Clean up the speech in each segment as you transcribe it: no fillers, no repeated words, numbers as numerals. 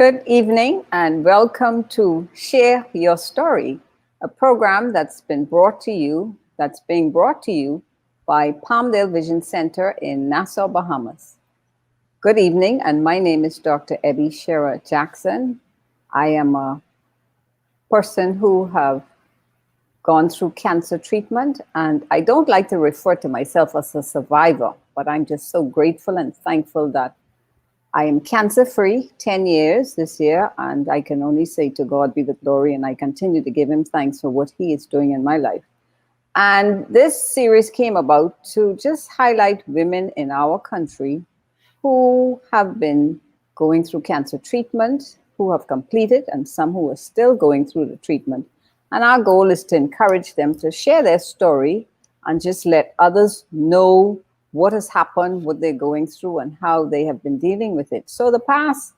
Good evening and welcome to Share Your Story, a program that's being brought to you by Palmdale Vision Center in Nassau, Bahamas. Good evening, and my name is Dr. Ebby Shearer Jackson. I am a person who have gone through cancer treatment, and I don't like to refer to myself as a survivor, but I'm just so grateful and thankful that I am cancer free 10 years this year, and I can only say to God be the glory, and I continue to give him thanks for what he is doing in my life. And this series came about to just highlight women in our country who have been going through cancer treatment, who have completed, and some who are still going through the treatment. And our goal is to encourage them to share their story and just let others know what has happened, what they're going through, and how they have been dealing with it. So the past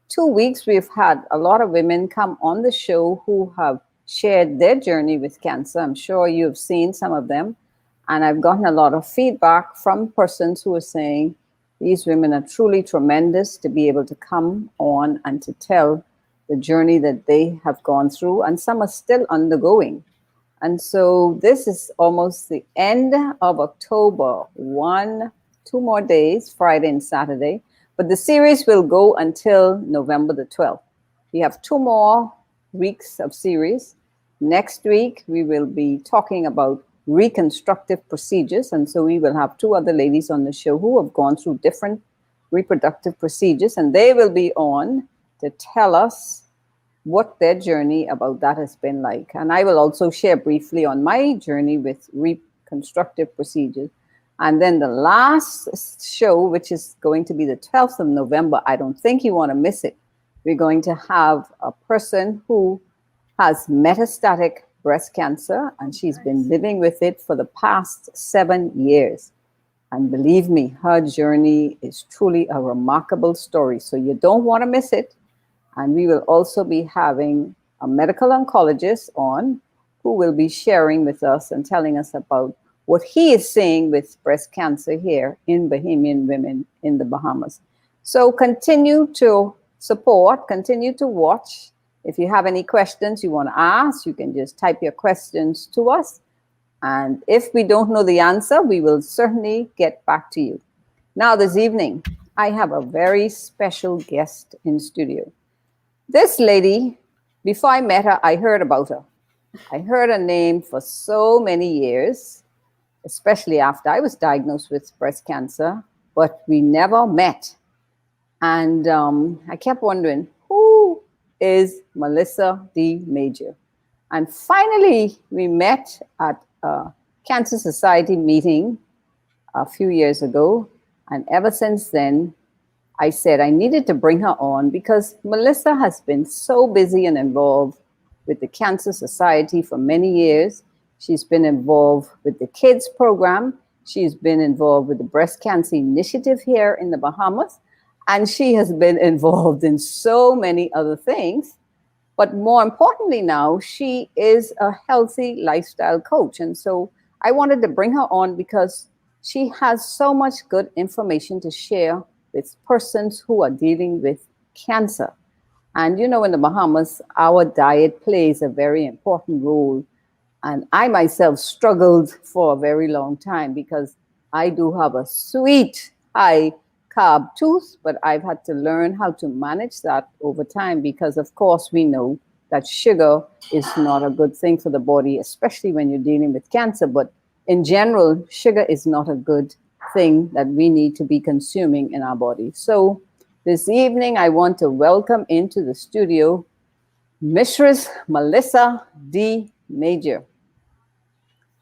2 weeks, we've had a lot of women come on the show who have shared their journey with cancer. I'm sure you've seen some of them. And I've gotten a lot of feedback from persons who are saying these women are truly tremendous to be able to come on and to tell the journey that they have gone through, and some are still undergoing. And so this is almost the end of October, 2 more days, Friday and Saturday. But the series will go until November the 12th. We have 2 more weeks of series. Next week, we will be talking about reconstructive procedures. And so we will have 2 other ladies on the show who have gone through different reproductive procedures, and they will be on to tell us what their journey about that has been like. And I will also share briefly on my journey with reconstructive procedures. And then the last show, which is going to be the 12th of November, I don't think you want to miss it. We're going to have a person who has metastatic breast cancer, and she's been living with it for the past 7 years. And believe me, her journey is truly a remarkable story. So you don't want to miss it. And we will also be having a medical oncologist on who will be sharing with us and telling us about what he is seeing with breast cancer here in Bahamian women in the Bahamas. So continue to support, continue to watch. If you have any questions you want to ask, you can just type your questions to us. And if we don't know the answer, we will certainly get back to you. Now, this evening, I have a very special guest in studio. This lady, before I met her, I heard about her. I heard her name for so many years, especially after I was diagnosed with breast cancer, but we never met. And I kept wondering, who is Melissa D. Major? And finally, we met at a Cancer Society meeting a few years ago. And ever since then, I said I needed to bring her on because Melissa has been so busy and involved with the Cancer Society for many years. She's been involved with the kids program. She's been involved with the Breast Cancer Initiative here in the Bahamas. And she has been involved in so many other things. But more importantly now, she is a healthy lifestyle coach. And so I wanted to bring her on because she has so much good information to share with persons who are dealing with cancer. And you know, in the Bahamas, our diet plays a very important role. And I myself struggled for a very long time because I do have a sweet, high carb tooth, but I've had to learn how to manage that over time because, of course, we know that sugar is not a good thing for the body, especially when you're dealing with cancer. But in general, sugar is not a good thing that we need to be consuming in our body. So this evening, I want to welcome into the studio Mistress Melissa D. Major.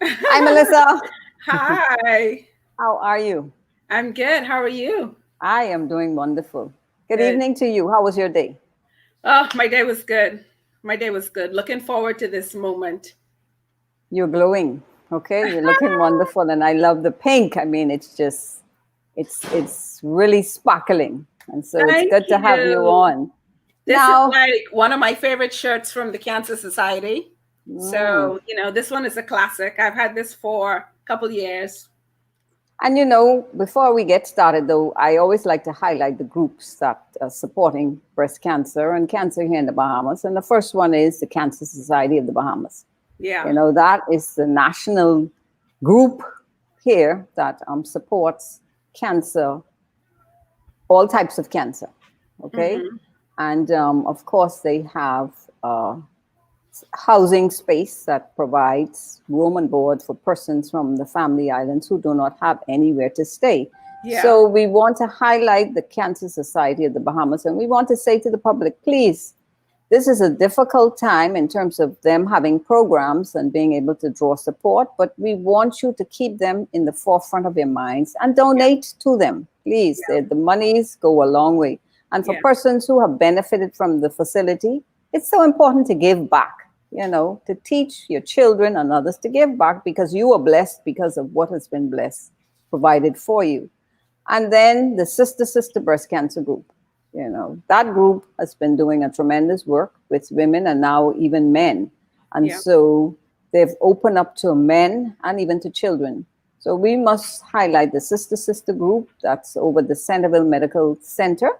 Hi, Melissa. Hi. How are you? I'm good. How are you? I am doing wonderful. Good Good. evening to you. How was your day? Oh, my day was good. My day was good. Looking forward to this moment. You're glowing. Okay, you're looking wonderful, and I love the pink. I mean, it's really sparkling, and so it's Thank good to have you you. on. This is Now, like one of my favorite shirts from the Cancer Society. mm, So, this one is a classic. I've had this for a couple years. And before we get started, though, I always like to highlight the groups that are supporting breast cancer and cancer here in the Bahamas. And the first one is the Cancer Society of the Bahamas. Yeah. That is the national group here that supports cancer, all types of cancer. Okay. Mhm. And of course, they have housing space that provides room and board for persons from the family islands who do not have anywhere to stay. Yeah. So we want to highlight the Cancer Society of the Bahamas, and we want to say to the public, please, this is a difficult time in terms of them having programs and being able to draw support, but we want you to keep them in the forefront of your minds and donate to them. Please, Yeah. the monies go a long way. And for Yeah. persons who have benefited from the facility, it's so important to give back, to teach your children and others to give back because you are blessed because of what has been blessed, provided for you. And then the Sister Breast Cancer Group. That group has been doing a tremendous work with women and now even men. And Yeah. so they've opened up to men and even to children. So we must highlight the Sister Group that's over the Centerville Medical Center.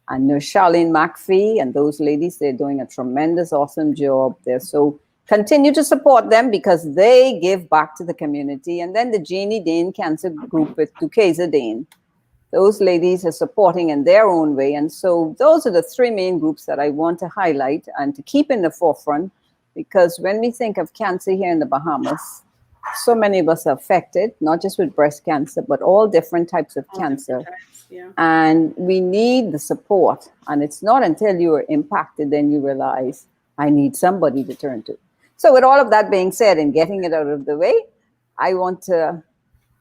And Nurse Charlene McPhee and those ladies, they're doing a tremendous, awesome job there. So continue to support them because they give back to the community. And then the Jeannie Dane Cancer Group with Duquesa Dane. Those ladies are supporting in their own way. And so those are the three main groups that I want to highlight and to keep in the forefront, because when we think of cancer here in the Bahamas, so many of us are affected, not just with breast cancer, but all different types of cancer. Yeah. And we need the support. And it's not until you are impacted then you realize, I need somebody to turn to. So with all of that being said and getting it out of the way, I want to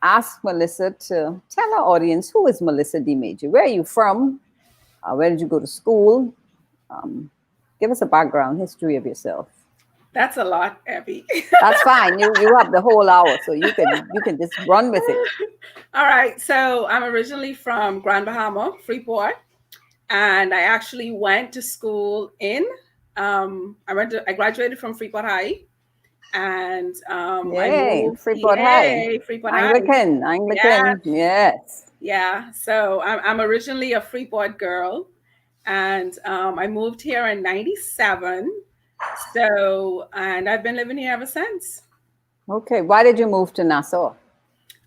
ask Melissa to tell our audience, who is Melissa DiMaggi? Where are you from? Where did you go to school? Give us a background history of yourself. That's a lot, Abby. That's fine. You have the whole hour, so you can just run with it. All right. So I'm originally from Grand Bahama, Freeport, and I actually went to school in. I graduated from Freeport High, and I Yay, moved. Freeport High. Yay, Freeport High. Anglican, yes. Yeah. So I'm originally a Freeport girl, and I moved here in '97. So, and I've been living here ever since. Okay, why did you move to Nassau?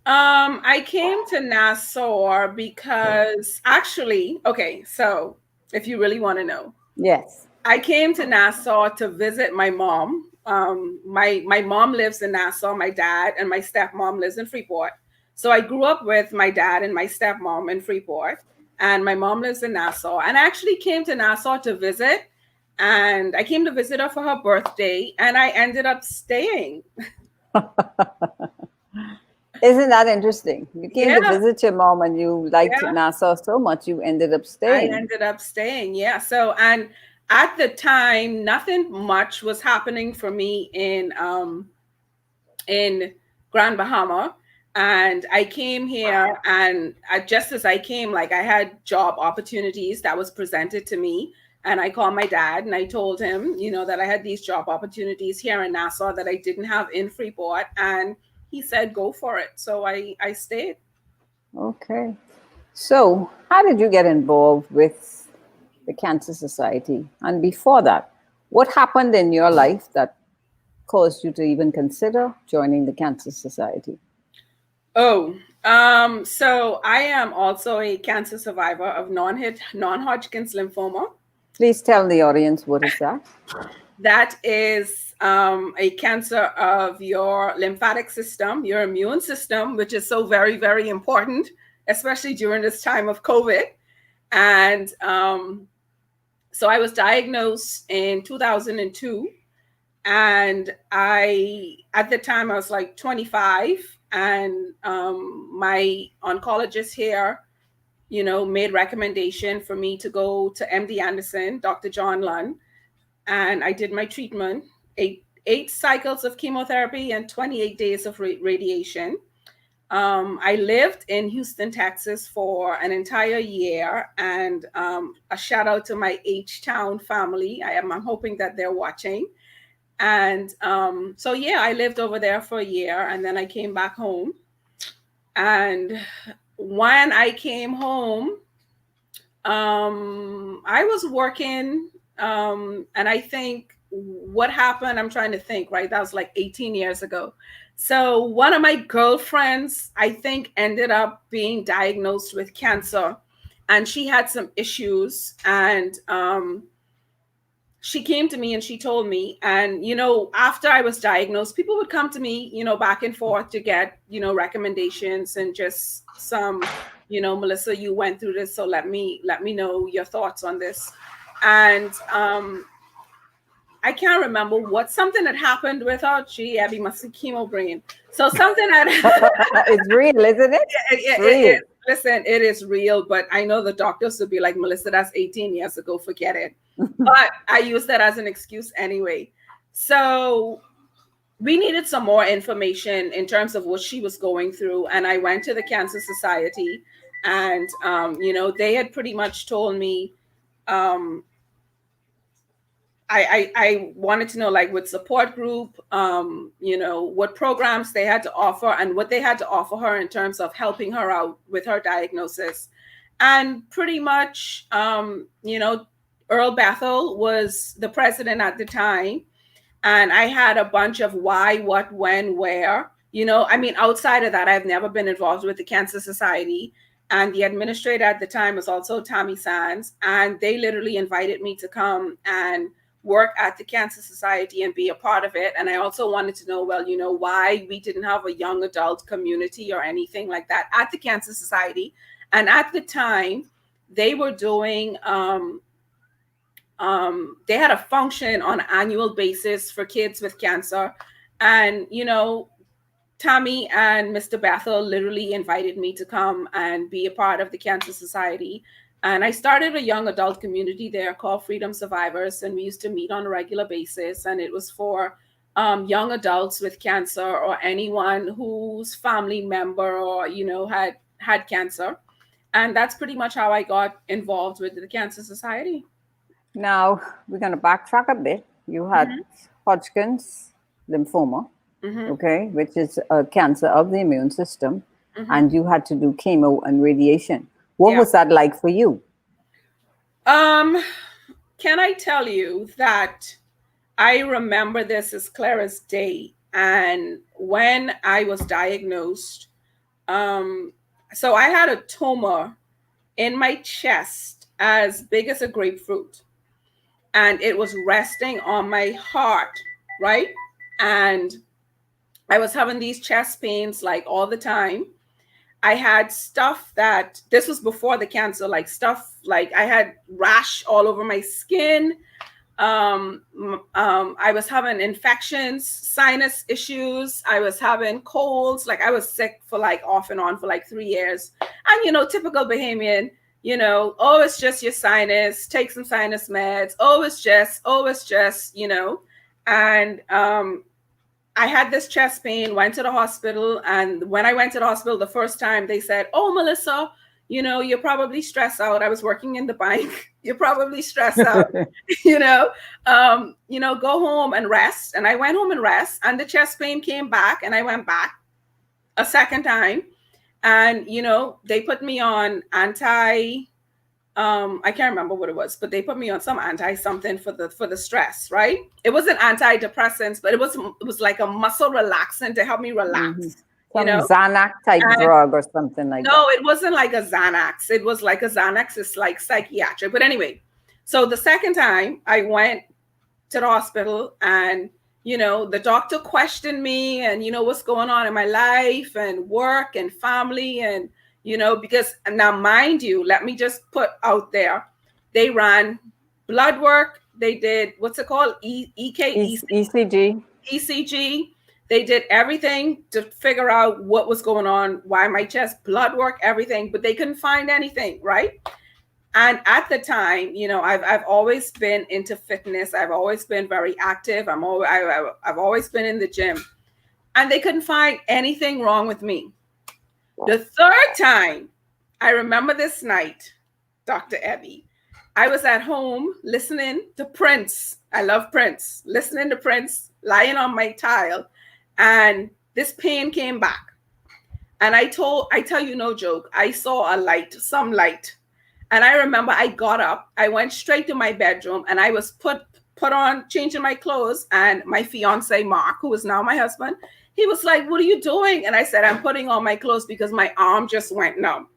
I came to Nassau because actually, okay, so if you really want to know, Yes. I came to Nassau to visit my mom. My mom lives in Nassau, my dad and my stepmom lives in Freeport. So I grew up with my dad and my stepmom in Freeport, and my mom lives in Nassau. And I actually came to Nassau to visit, and I came to visit her for her birthday, and I ended up staying. Isn't that interesting? You came to Yeah. visit your mom and you liked Yeah. Nassau so much you ended up I staying. ended up staying, yeah. So, and at the time, nothing much was happening for me in Grand Bahama, and I came here, and just as I came, like I had job opportunities that was presented to me, and I called my dad and I told him, that I had these job opportunities here in Nassau that I didn't have in Freeport, and he said, "Go for it." So I stayed. Okay. So, how did you get involved with the Cancer Society? And before that, what happened in your life that caused you to even consider joining the Cancer Society? Oh, so I am also a cancer survivor of non-Hodgkin's lymphoma. Please tell the audience, what is that? That is a cancer of your lymphatic system, your immune system, which is so very, very important, especially during this time of COVID. And so I was diagnosed in 2002. And at the time, I was like 25. And my oncologist here, made recommendation for me to go to MD Anderson, Dr. John Lunn. And I did my treatment, eight cycles of chemotherapy and 28 days of radiation. I lived in Houston, Texas for an entire year, and a shout out to my H-Town family. I'm hoping that they're watching. And so, yeah, I lived over there for a year, and then I came back home. And when I came home, I was working, and I think what happened, I'm trying to think, right? That was like 18 years ago. So one of my girlfriends, I think, ended up being diagnosed with cancer, and she had some issues. And she came to me and she told me, and after I was diagnosed, people would come to me, back and forth to get, recommendations and just some, Melissa, you went through this, so let me know your thoughts on this. And I can't remember something that happened with her. Gee, Abby must be chemo brain. So something that It's real, isn't it? It's real. Listen, it is real, but I know the doctors would be like, Melissa, that's 18 years ago, forget it. But I use that as an excuse anyway. So we needed some more information in terms of what she was going through. And I went to the Cancer Society, and, they had pretty much told me, I wanted to know, like, what support group, what programs they had to offer and what they had to offer her in terms of helping her out with her diagnosis. And pretty much, Earl Bethel was the president at the time. And I had a bunch of why, what, when, where. Outside of that, I've never been involved with the Cancer Society. And the administrator at the time was also Tommy Sands. And they literally invited me to come and work at the Cancer Society and be a part of it. And I also wanted to know, well, why we didn't have a young adult community or anything like that at the Cancer Society. And at the time, they were doing, they had a function on an annual basis for kids with cancer. And, Tommy and Mr. Bethel literally invited me to come and be a part of the Cancer Society. And I started a young adult community there called Freedom Survivors. And we used to meet on a regular basis. And it was for young adults with cancer or anyone whose family member or, had cancer. And that's pretty much how I got involved with the Cancer Society. Now, we're going to backtrack a bit. You had Hodgkin's lymphoma, okay, which is a cancer of the immune system. And you had to do chemo and radiation. What was that like for you? Can I tell you that I remember this as clear as day. And when I was diagnosed, so I had a tumor in my chest as big as a grapefruit. And it was resting on my heart, right? And I was having these chest pains like all the time. I had stuff that, this was before the cancer, like stuff, like I had rash all over my skin. I was having infections, sinus issues. I was having colds. Like I was sick for like off and on for like 3 years. And, typical Bahamian, oh, it's just your sinus, take some sinus meds. Oh, it's just, and I had this chest pain, went to the hospital. And when I went to the hospital the first time, they said, oh, Melissa, you're probably stressed out. I was working in the bank. You're probably stressed out, go home and rest. And I went home and rest, and the chest pain came back, and I went back a second time. And, they put me on I can't remember what it was, but they put me on some something for the stress, right? It wasn't antidepressants, but it was like a muscle relaxant to help me relax. Some Xanax type drug or something like that. No, it wasn't like a Xanax. It was like a Xanax is like psychiatric. But anyway, so the second time I went to the hospital, and the doctor questioned me and what's going on in my life and work and family, and because now, mind you, let me just put out there, they ran blood work. They did, what's it called? ECG. They did everything to figure out what was going on, why my chest, blood work, everything, but they couldn't find anything, right? And at the time, I've always been into fitness. I've always been very active. I've always been in the gym, and they couldn't find anything wrong with me. The third time, I remember this night, Dr. Ebby, I was at home listening to Prince. I love Prince. Listening to Prince, lying on my tile, and this pain came back. And I tell you no joke, I saw a light, some light. And I remember I got up, I went straight to my bedroom, and I was put on, changing my clothes. And my fiance, Mark, who is now my husband, he was like, "What are you doing?" And I said, "I'm putting on my clothes because my arm just went numb."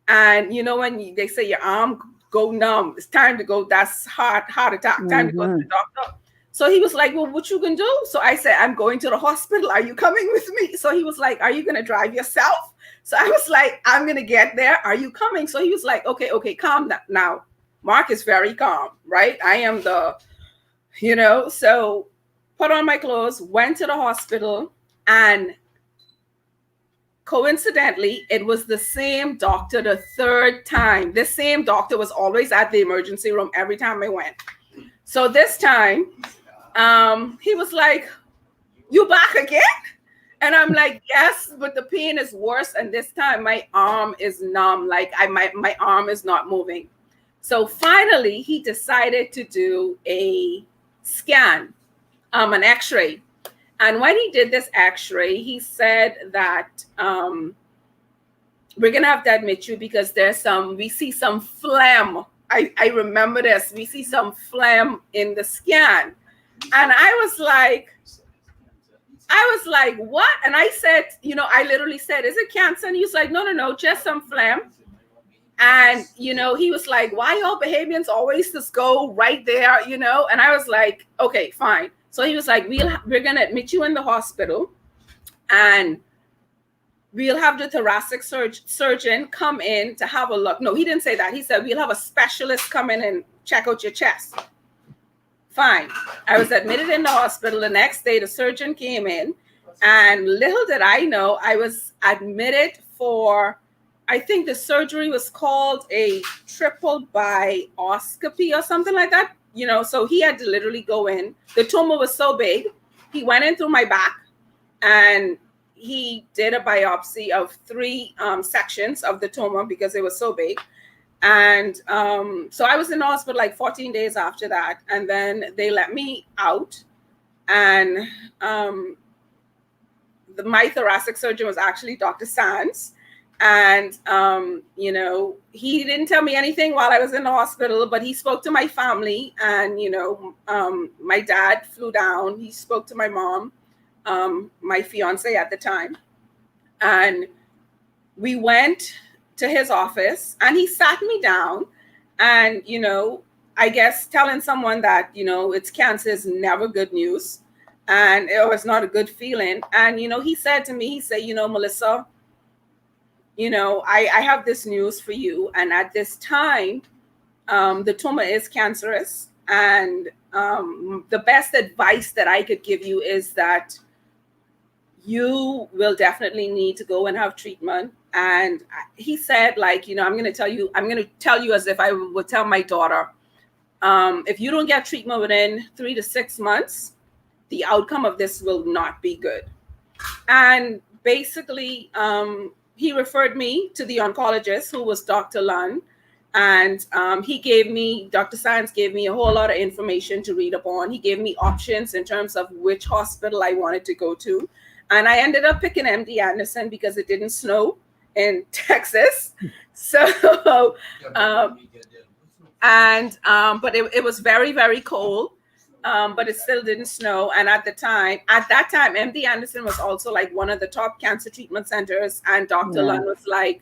And you know, when they say your arm go numb, it's time to go. That's heart attack, time to go to the doctor. So he was like, "Well, what you gonna do?" So I said, "I'm going to the hospital. Are you coming with me?" So he was like, "Are you gonna drive yourself?" So I was like, "I'm gonna get there. Are you coming?" So he was like, okay, calm down. Now, Mark is very calm, right? I am the, so put on my clothes, went to the hospital, and coincidentally, it was the same doctor the third time. The same doctor was always at the emergency room every time I went. So this time, he was like, "You back again?" And I'm like, "Yes, but the pain is worse. And this time my arm is numb. Like my arm is not moving." So finally he decided to do a scan, an x-ray. And when he did this x-ray, he said that we're going to have to admit you because we see some phlegm. I remember this. We see some phlegm in the scan. And I was like, "What?" And I said, I literally said, "Is it cancer?" And he was like, no, just some phlegm. And, he was like, "Why y'all Bahamians always just go right there, And I was like, "Okay, fine." So he was like, we're going to admit you in the hospital and we'll have the thoracic surgeon come in to have a look. No, he didn't say that. He said, "We'll have a specialist come in and check out your chest." Fine. I was admitted in the hospital. The next day, the surgeon came in, and little did I know, I was admitted for, I think the surgery was called a triple bioscopy or something like that. So he had to literally go in. The tumor was so big, he went in through my back, and he did a biopsy of 3 sections of the tumor because it was so big. And so I was in the hospital like 14 days after that. And then they let me out. And my thoracic surgeon was actually Dr. Sands. And, he didn't tell me anything while I was in the hospital, but he spoke to my family. And, my dad flew down. He spoke to my mom, my fiance at the time. And we went to his office and he sat me down and, I guess telling someone that, it's cancer is never good news and it was not a good feeling. And, he said to me, "Melissa, I have this news for you. And at this time, the tumor is cancerous. And the best advice that I could give you is that you will definitely need to go and have treatment." And he said, "I'm going to tell you as if I would tell my daughter, if you don't get treatment within 3 to 6 months, the outcome of this will not be good." And basically, he referred me to the oncologist, who was Dr. Lunn. And Dr. Sands gave me a whole lot of information to read upon. He gave me options in terms of which hospital I wanted to go to. And I ended up picking MD Anderson because it didn't snow in Texas. So, but it was very, very cold, but it still didn't snow. And at that time, MD Anderson was also like one of the top cancer treatment centers. And Dr. Lunn was like,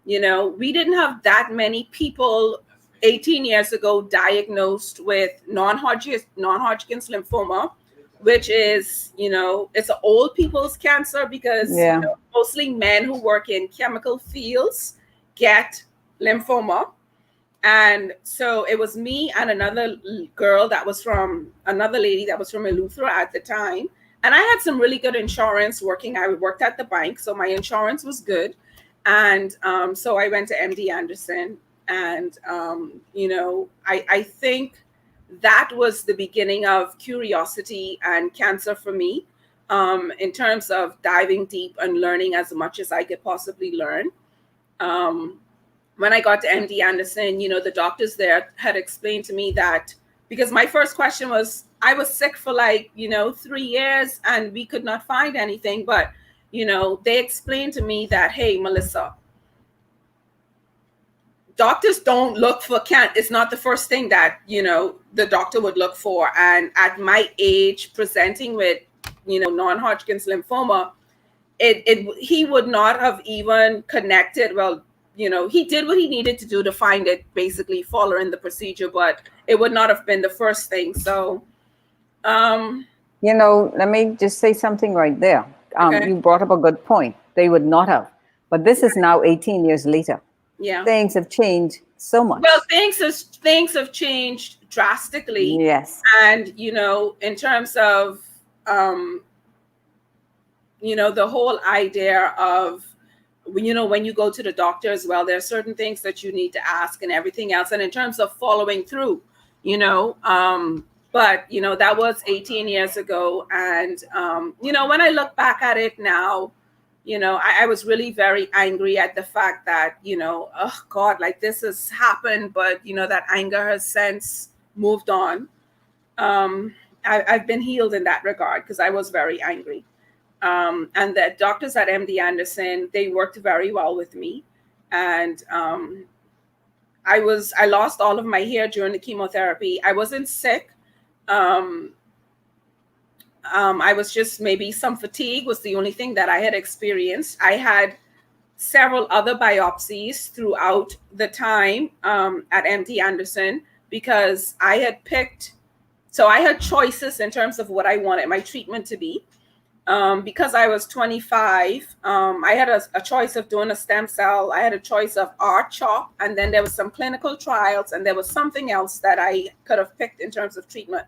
we didn't have that many people 18 years ago diagnosed with non-Hodgkin's lymphoma, which is, it's an old people's cancer because mostly men who work in chemical fields get lymphoma. And so it was me and another lady that was from Eleuthera at the time. And I had some really good insurance working. I worked at the bank, so my insurance was good. And so I went to MD Anderson. And, I think that was the beginning of curiosity and cancer for me, in terms of diving deep and learning as much as I could possibly learn. When I got to MD Anderson, the doctors there had explained to me that, because my first question was, I was sick for 3 years and we could not find anything. But, they explained to me that, hey, Melissa, doctors don't look for it's not the first thing that the doctor would look for. And at my age, presenting with non-Hodgkin's lymphoma, he would not have even connected. Well, he did what he needed to do to find it, basically following the procedure, but it would not have been the first thing. So let me just say something right there. Okay. You brought up a good point. They would not have, but this is now 18 years later. Yeah, things have changed so much. Well, things have changed drastically. Yes. And in terms of the whole idea of when you go to the doctor as well, there are certain things that you need to ask and everything else. And in terms of following through, but that was 18 years ago. And when I look back at it now, I was really very angry at the fact that, oh God, like this has happened, but that anger has since moved on. I've been healed in that regard because I was very angry. And the doctors at MD Anderson, they worked very well with me. And I lost all of my hair during the chemotherapy. I wasn't sick. I was just, maybe some fatigue was the only thing that I had experienced. I had several other biopsies throughout the time at MD Anderson because I had picked, so I had choices in terms of what I wanted my treatment to be. Because I was 25, I had a choice of doing a stem cell. I had a choice of R-CHOP, and then there was some clinical trials, and there was something else that I could have picked in terms of treatment.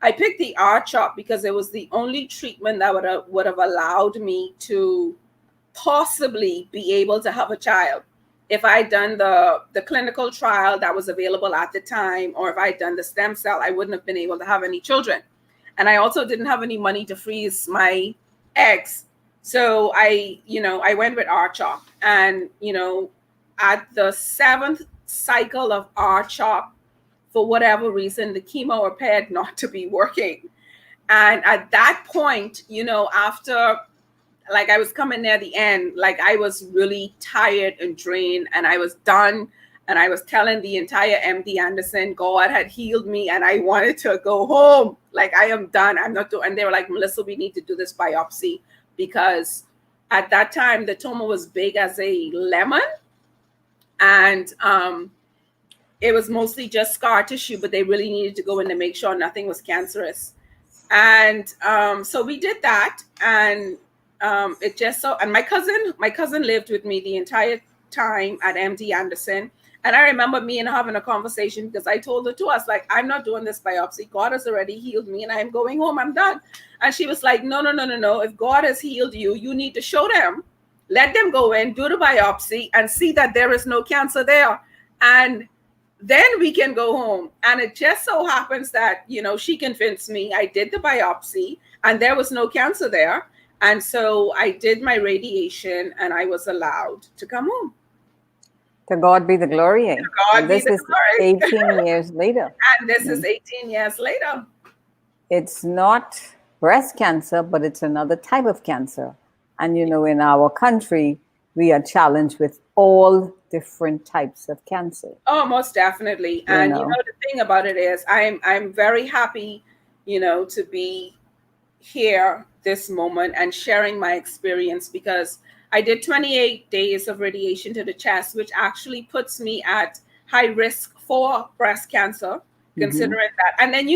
I picked the R-CHOP because it was the only treatment that would have allowed me to possibly be able to have a child. If I'd done the clinical trial that was available at the time, or if I'd done the stem cell, I wouldn't have been able to have any children. And I also didn't have any money to freeze my eggs. So I went with R-CHOP. And, at the 7th cycle of R-CHOP, for whatever reason, the chemo appeared not to be working. And at that point, after, like, I was coming near the end, like I was really tired and drained and I was done. And I was telling the entire MD Anderson, God had healed me and I wanted to go home. Like, I am done. I'm not doing. And they were like, Melissa, we need to do this biopsy because at that time, the tumor was big as a lemon. And it was mostly just scar tissue, but they really needed to go in to make sure nothing was cancerous. And so we did that. And it just so, and my cousin lived with me the entire time at MD Anderson. And I remember me and her having a conversation because I told her to us, like, I'm not doing this biopsy. God has already healed me and I'm going home. I'm done. And she was like, no. If God has healed you, you need to show them. Let them go in, do the biopsy and see that there is no cancer there. And then we can go home. And it just so happens that, she convinced me. I did the biopsy and there was no cancer there. And so I did my radiation and I was allowed to come home. To God be the glory. And this is 18 years later. And this is 18 years later. It's not breast cancer, but it's another type of cancer. And, in our country, we are challenged with all different types of cancer. Oh, most definitely. And, the thing about it is I'm very happy, to be here this moment and sharing my experience because I did 28 days of radiation to the chest, which actually puts me at high risk for breast cancer, considering that. And then,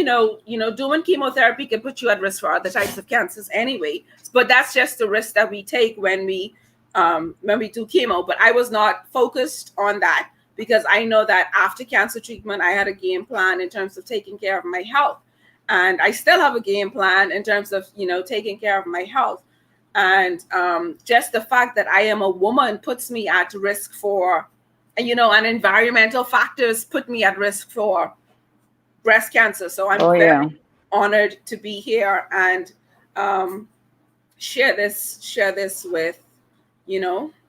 doing chemotherapy can put you at risk for other types of cancers anyway. But that's just the risk that we take when we do chemo. But I was not focused on that because I know that after cancer treatment, I had a game plan in terms of taking care of my health. And I still have a game plan in terms of, taking care of my health. And just the fact that I am a woman puts me at risk for, and environmental factors put me at risk for breast cancer. So I'm very honored to be here and share this with,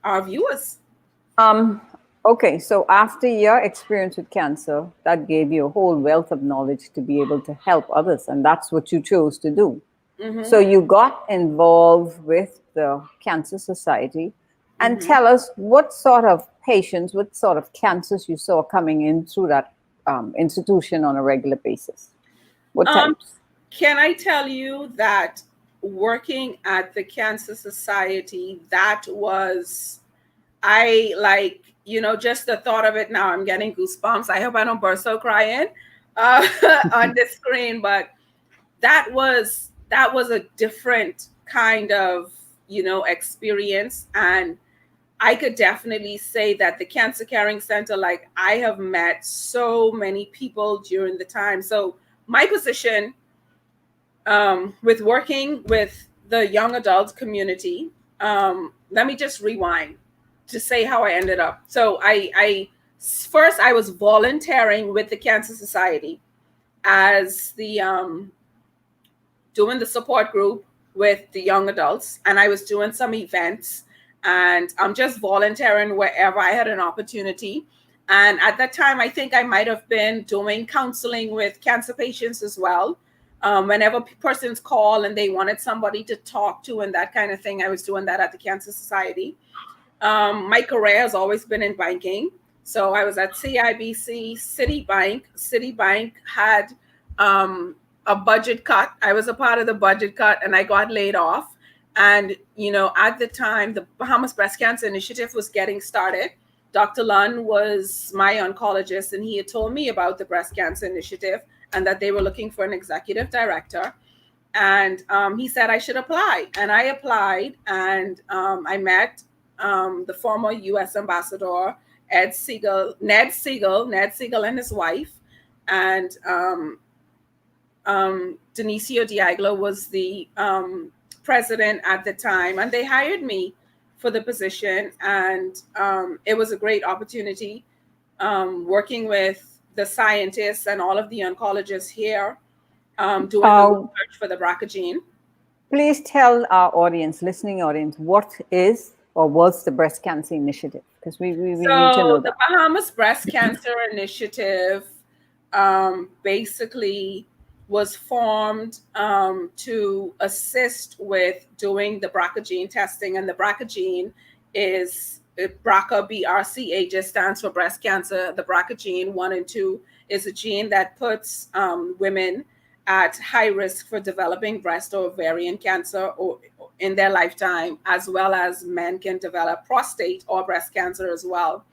our viewers. Okay, so after your experience with cancer, that gave you a whole wealth of knowledge to be able to help others. And that's what you chose to do. So you got involved with the Cancer Society, and Mhm. tell us what sort of patients, what sort of cancers you saw coming in through that institution on a regular basis. What Um, types? can I tell you that working at the Cancer Society, that was, I like, just the thought of it now, I'm getting goosebumps. I hope I don't burst out crying uh, on the screen, but that was a different kind of, experience. And I could definitely say that the Cancer Caring Center, like, I have met so many people during the time. So my position with working with the young adult community, let me just rewind to say how I ended up. So I first I was volunteering with the Cancer Society as the doing the support group with the young adults, and I was doing some events, and I'm just volunteering wherever I had an opportunity. And at that time, I think I might have been doing counseling with cancer patients as well. Whenever persons call and they wanted somebody to talk to and that kind of thing, I was doing that at the Cancer Society. My career has always been in banking. So I was at CIBC, Citibank. Citibank had a budget cut. I was a part of the budget cut and I got laid off. And, at the time, the Bahamas Breast Cancer Initiative was getting started. Dr. Lunn was my oncologist, and he had told me about the breast cancer initiative and that they were looking for an executive director. And he said I should apply. And I applied, and I met the former U.S. ambassador, Ned Siegel and his wife. And Denisio Diaglo was the president at the time, and they hired me for the position. And it was a great opportunity working with the scientists and all of the oncologists here, doing the Uh, research for the BRCA gene. Please tell our audience, listening audience, what is or was the Breast Cancer Initiative? Because we need to know So the that. Bahamas Breast Cancer Initiative basically was formed to assist with doing the BRCA gene testing. And the BRCA gene is BRCA, BRCA just stands for breast cancer. The BRCA gene 1 and 2 is a gene that puts women at high risk for developing breast or ovarian cancer or in their lifetime, as well as men can develop prostate or breast cancer as well.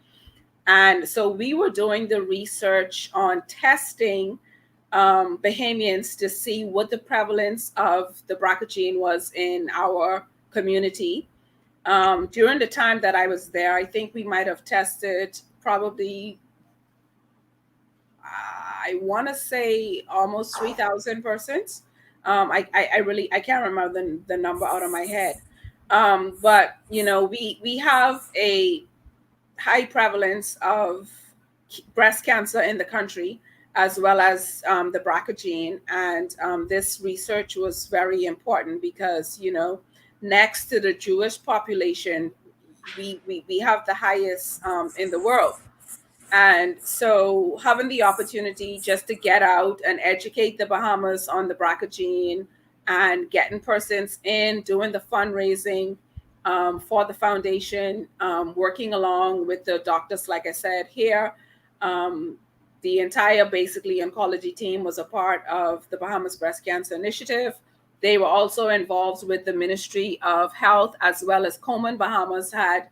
And so we were doing the research on testing Bahamians to see what the prevalence of the BRCA gene was in our community. During the time that I was there, I think we might have tested probably, I want to say almost 3,000 persons. I really, I can't remember the number out of my head. But, we have a high prevalence of breast cancer in the country, as well as the BRCA gene. And this research was very important because, next to the Jewish population, we have the highest in the world. And so having the opportunity just to get out and educate the Bahamas on the BRCA gene and getting persons in, doing the fundraising for the foundation, working along with the doctors, like I said here. The entire basically oncology team was a part of the Bahamas Breast Cancer Initiative. They were also involved with the Ministry of Health, as well as Komen Bahamas had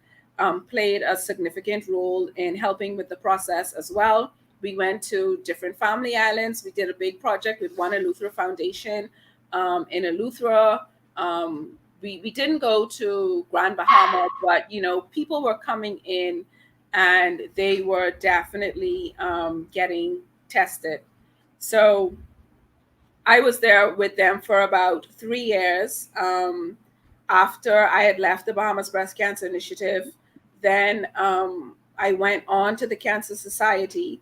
played a significant role in helping with the process as well. We went to different family islands. We did a big project with One Eleuthera Foundation in Eleuthera. We didn't go to Grand Bahama, but people were coming in and they were definitely getting tested. So I was there with them for about 3 years. After I had left the Bahamas Breast Cancer Initiative, then I went on to the Cancer Society,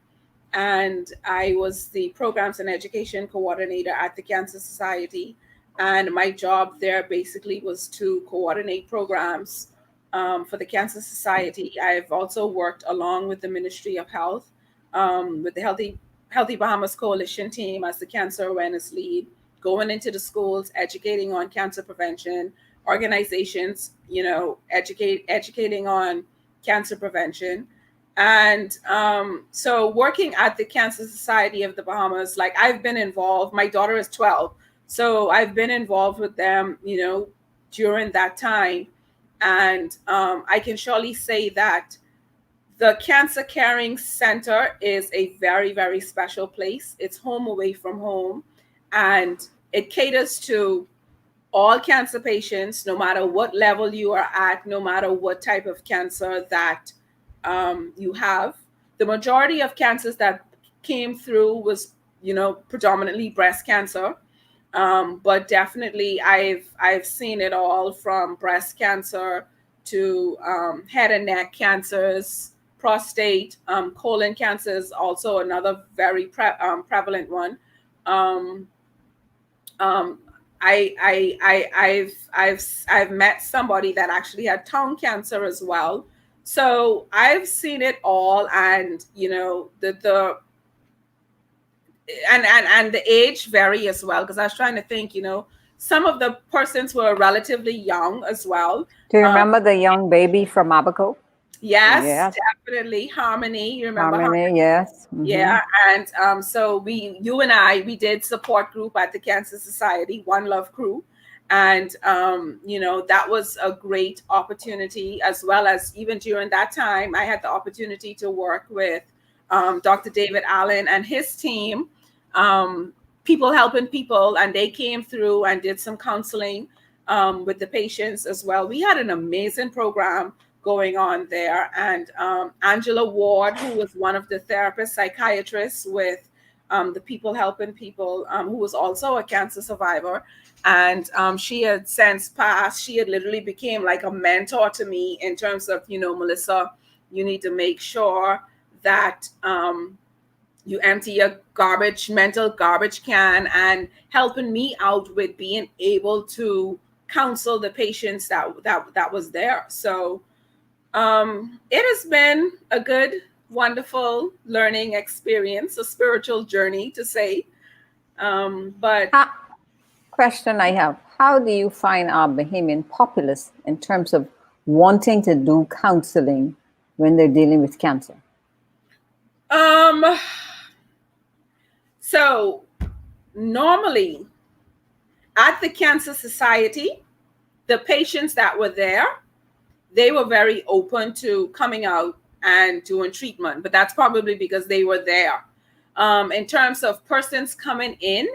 and I was the programs and education coordinator at the Cancer Society. And my job there basically was to coordinate programs for the Cancer Society. I've also worked along with the Ministry of Health, with the Healthy Bahamas Coalition team as the cancer awareness lead, going into the schools, educating on cancer prevention, organizations, educating on cancer prevention. And so working at the Cancer Society of the Bahamas, like I've been involved, my daughter is 12. So I've been involved with them, during that time. And I can surely say that the Cancer Caring Center is a very, very special place. It's home away from home, and it caters to all cancer patients, no matter what level you are at, no matter what type of cancer that you have. The majority of cancers that came through was, predominantly breast cancer. But definitely, I've seen it all from breast cancer to head and neck cancers, prostate, colon cancer is also another very prevalent one. Um, um, I've met somebody that actually had tongue cancer as well. So I've seen it all, and the and the age vary as well, because I was trying to think, some of the persons were relatively young as well. Do you remember the young baby from Abaco? Yes, Yes. definitely. Harmony, you remember Harmony, yes. Yeah, and so you and I, we did support group at the Cancer Society, One Love Crew, and that was a great opportunity, as well as even during that time, I had the opportunity to work with Dr. David Allen and his team, People Helping People, and they came through and did some counseling with the patients as well. We had an amazing program going on there. And Angela Ward, who was one of the therapists, psychiatrists with the People Helping People, who was also a cancer survivor. And she had since passed. She had literally became like a mentor to me in terms of, Melissa, you need to make sure that you empty your mental garbage can, and helping me out with being able to counsel the patients that was there. So it has been a good, wonderful learning experience, a spiritual journey to say. But Question I have: how do you find our Bahamian populace in terms of wanting to do counseling when they're dealing with cancer? So normally at the Cancer Society, the patients that were there, they were very open to coming out and doing treatment, but that's probably because they were there. In terms of persons coming in,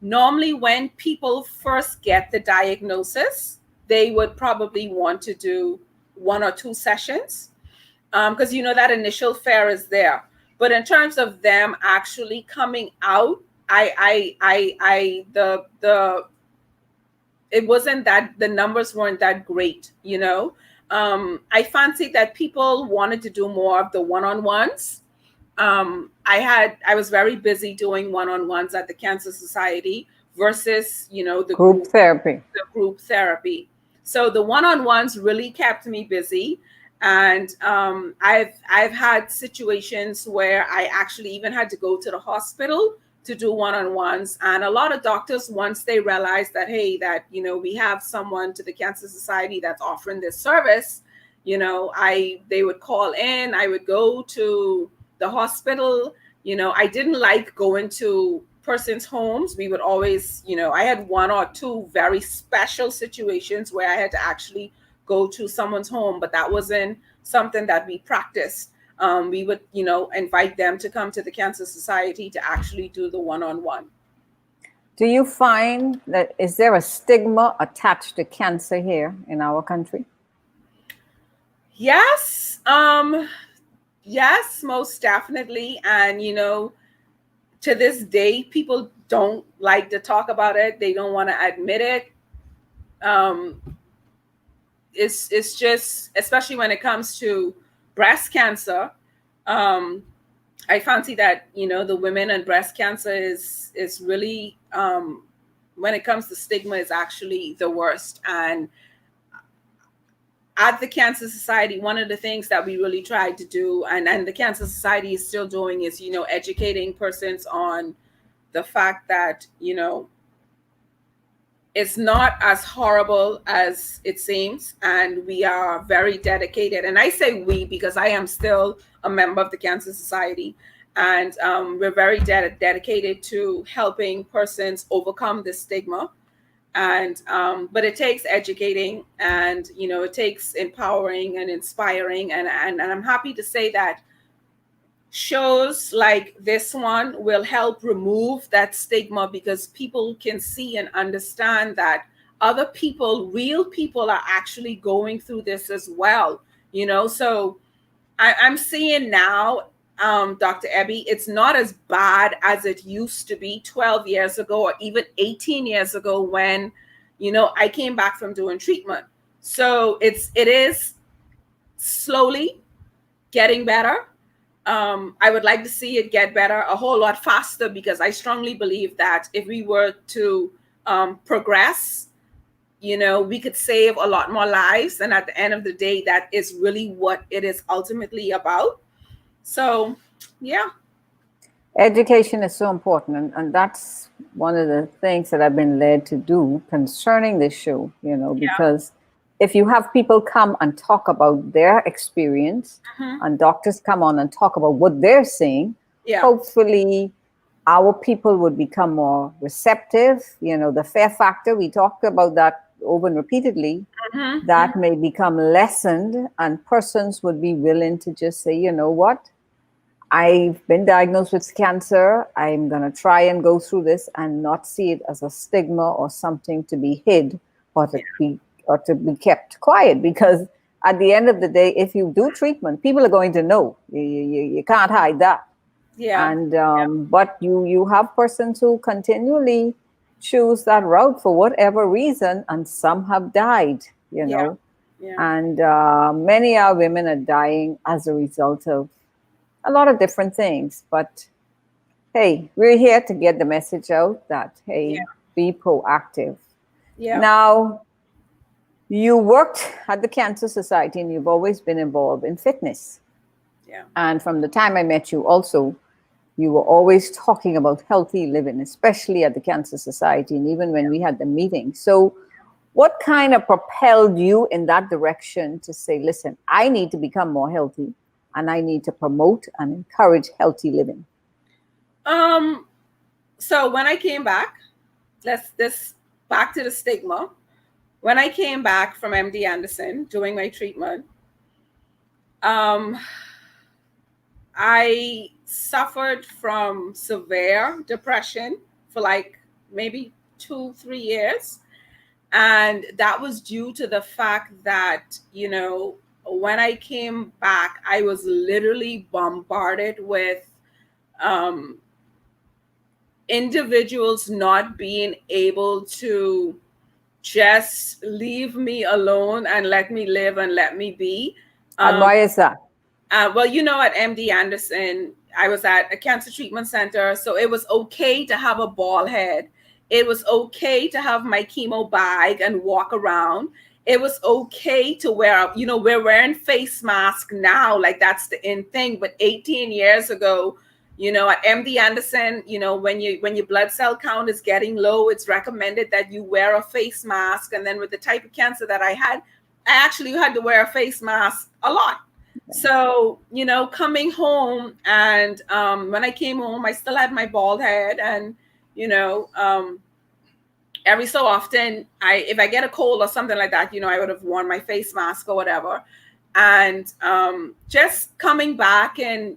normally when people first get the diagnosis, they would probably want to do 1 or 2 sessions, because that initial fear is there. But in terms of them actually coming out, it wasn't that the numbers weren't that great. I fancied that people wanted to do more of the one-on-ones. I was very busy doing one-on-ones at the Cancer Society versus the Group therapy. the group therapy. So the one-on-ones really kept me busy. And I've had situations where I actually even had to go to the hospital to do one-on-ones. And a lot of doctors, once they realize that, hey, that we have someone to the Cancer Society that's offering this service, they would call in. I would go to the hospital. I didn't like going to persons' homes. We would always, I had 1 or 2 very special situations where I had to actually go to someone's home, but that wasn't something that we practiced. We would, invite them to come to the Cancer Society to actually do the one-on-one. Do you find that is there a stigma attached to cancer here in our country? Yes. Yes, most definitely. And, to this day, people don't like to talk about it. They don't want to admit it. It's just, especially when it comes to breast cancer, I fancy that the women and breast cancer is really when it comes to stigma is actually the worst. And at the Cancer Society, one of the things that we really tried to do, and the Cancer Society is still doing, is educating persons on the fact that it's not as horrible as it seems, and we are very dedicated. And I say we because I am still a member of the Cancer Society, and we're very dedicated to helping persons overcome this stigma. And but it takes educating, and it takes empowering and inspiring, and I'm happy to say that shows like this one will help remove that stigma, because people can see and understand that other people, real people, are actually going through this as well. So I'm seeing now, Dr. Ebby, it's not as bad as it used to be 12 years ago or even 18 years ago when I came back from doing treatment. So it is slowly getting better. I would like to see it get better a whole lot faster, because I strongly believe that if we were to progress, we could save a lot more lives. And at the end of the day, that is really what it is ultimately about. So, yeah. Education is so important, and that's one of the things that I've been led to do concerning this show, because if you have people come and talk about their experience, and doctors come on and talk about what they're seeing, hopefully our people would become more receptive. The fear factor, we talked about that over and repeatedly, that may become lessened, and persons would be willing to just say, you know what, I've been diagnosed with cancer. I'm going to try and go through this and not see it as a stigma or something to be hid or to be kept quiet. Because at the end of the day, if you do treatment, people are going to know. You can't hide that. Yeah. And but you have persons who continually choose that route for whatever reason, and some have died. Yeah. And many are women are dying as a result of a lot of different things. But hey, we're here to get the message out that, hey, be proactive. Now, you worked at the Cancer Society, and you've always been involved in fitness. And from the time I met you also, you were always talking about healthy living, especially at the Cancer Society, and even when we had the meeting. So what kind of propelled you in that direction to say, listen, I need to become more healthy, and I need to promote and encourage healthy living? So when I came back, this back to the stigma. When I came back from MD Anderson doing my treatment, I suffered from severe depression for like maybe 2-3 years. And that was due to the fact that, when I came back, I was literally bombarded with individuals not being able to just leave me alone and let me live and let me be. And why is that? Well, at MD Anderson, I was at a cancer treatment center, so it was okay to have a bald head. It was okay to have my chemo bag and walk around. It was okay to wear, we're wearing face masks now, like that's the in thing. But 18 years ago, at MD Anderson, when your blood cell count is getting low, it's recommended that you wear a face mask. And then with the type of cancer that I had, I actually had to wear a face mask a lot. So, coming home, and when I came home, I still had my bald head, and, every so often, if I get a cold or something like that, I would have worn my face mask or whatever. And just coming back and,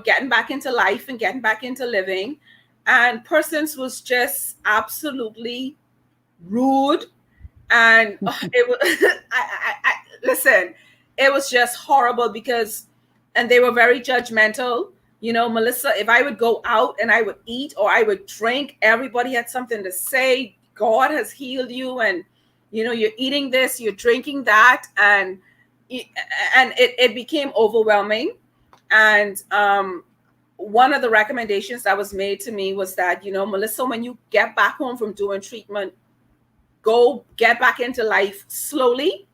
getting back into life and getting back into living. And persons was just absolutely rude. And it was, listen, it was just horrible and they were very judgmental. Melissa, if I would go out and I would eat or I would drink, everybody had something to say. God has healed you, and you're eating this, you're drinking that, and it became overwhelming. And one of the recommendations that was made to me was that, Melissa, when you get back home from doing treatment, go get back into life slowly.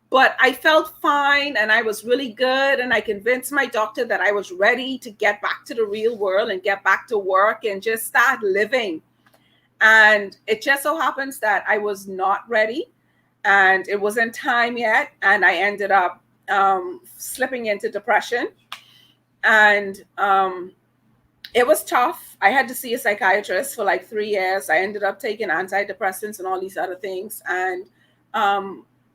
But I felt fine, and I was really good, and I convinced my doctor that I was ready to get back to the real world and get back to work and just start living. And it just so happens that I was not ready and it wasn't time yet. And I ended up slipping into depression. And it was tough. I had to see a psychiatrist for like 3 years. I ended up taking antidepressants and all these other things. And,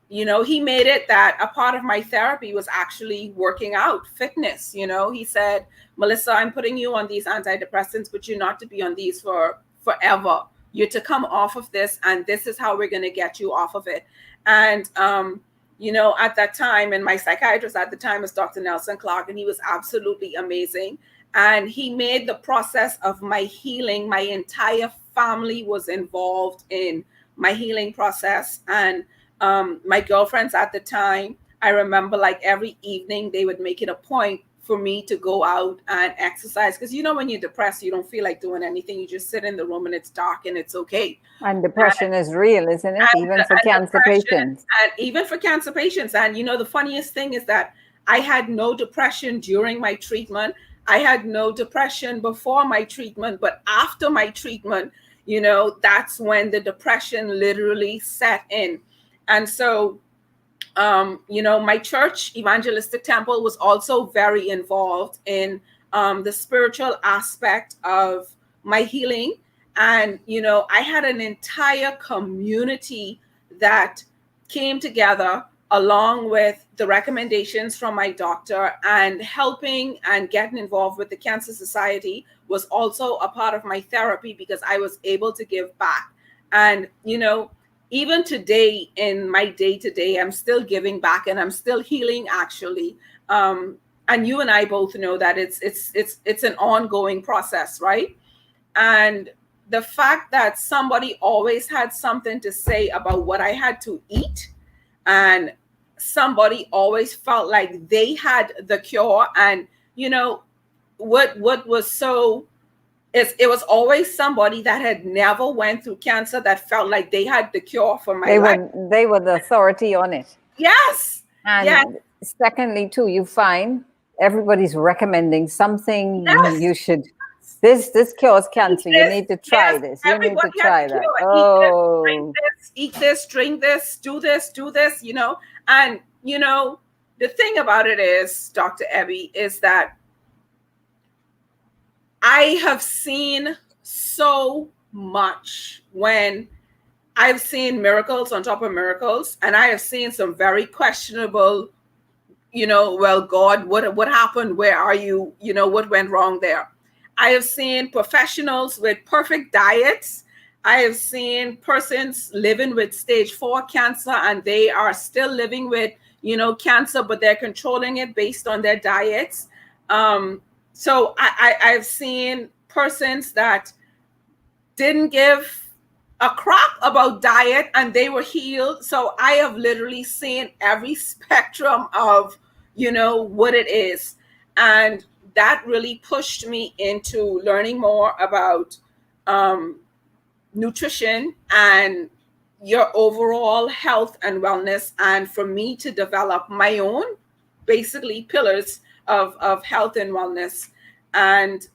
he made it that a part of my therapy was actually working out, fitness. He said, Melissa, I'm putting you on these antidepressants, but you're not to be on these for forever. You're to come off of this, and this is how we're going to get you off of it. And, at that time, and my psychiatrist at the time was Dr. Nelson Clark, and he was absolutely amazing. And he made the process of my healing, my entire family was involved in my healing process. And my girlfriends at the time, I remember like every evening they would make it a point for me to go out and exercise. Because, when you're depressed, you don't feel like doing anything. You just sit in the room and it's dark and it's okay. And depression is real, isn't it? Even for cancer patients. And even for cancer patients. And, the funniest thing is that I had no depression during my treatment. I had no depression before my treatment, but after my treatment, that's when the depression literally set in. And so, my church, Evangelistic Temple, was also very involved in the spiritual aspect of my healing. And, I had an entire community that came together along with the recommendations from my doctor, and helping and getting involved with the Cancer Society was also a part of my therapy, because I was able to give back. And, even today in my day-to-day, I'm still giving back and I'm still healing, actually. And you and I both know that it's an ongoing process, right? And the fact that somebody always had something to say about what I had to eat, and somebody always felt like they had the cure. And what was so is, it was always somebody that had never went through cancer that felt like they had the cure for my life. They were the authority on it. Yes. And yes. Secondly, too, you find everybody's recommending something. Yes. You should. This cures cancer. You need to try this. You need to try that. Oh, eat this, drink this, do this, And the thing about it is, Dr. Ebby, is that I have seen so much when I've seen miracles on top of miracles, and I have seen some very questionable, well, God, what happened? Where are you? What went wrong there? I have seen professionals with perfect diets. I have seen persons living with stage 4 cancer, and they are still living with, cancer, but they're controlling it based on their diets. So I've seen persons that didn't give a crap about diet and they were healed. So I have literally seen every spectrum of, what it is. And that really pushed me into learning more about nutrition and your overall health and wellness. And for me to develop my own, basically, pillars of health and wellness. And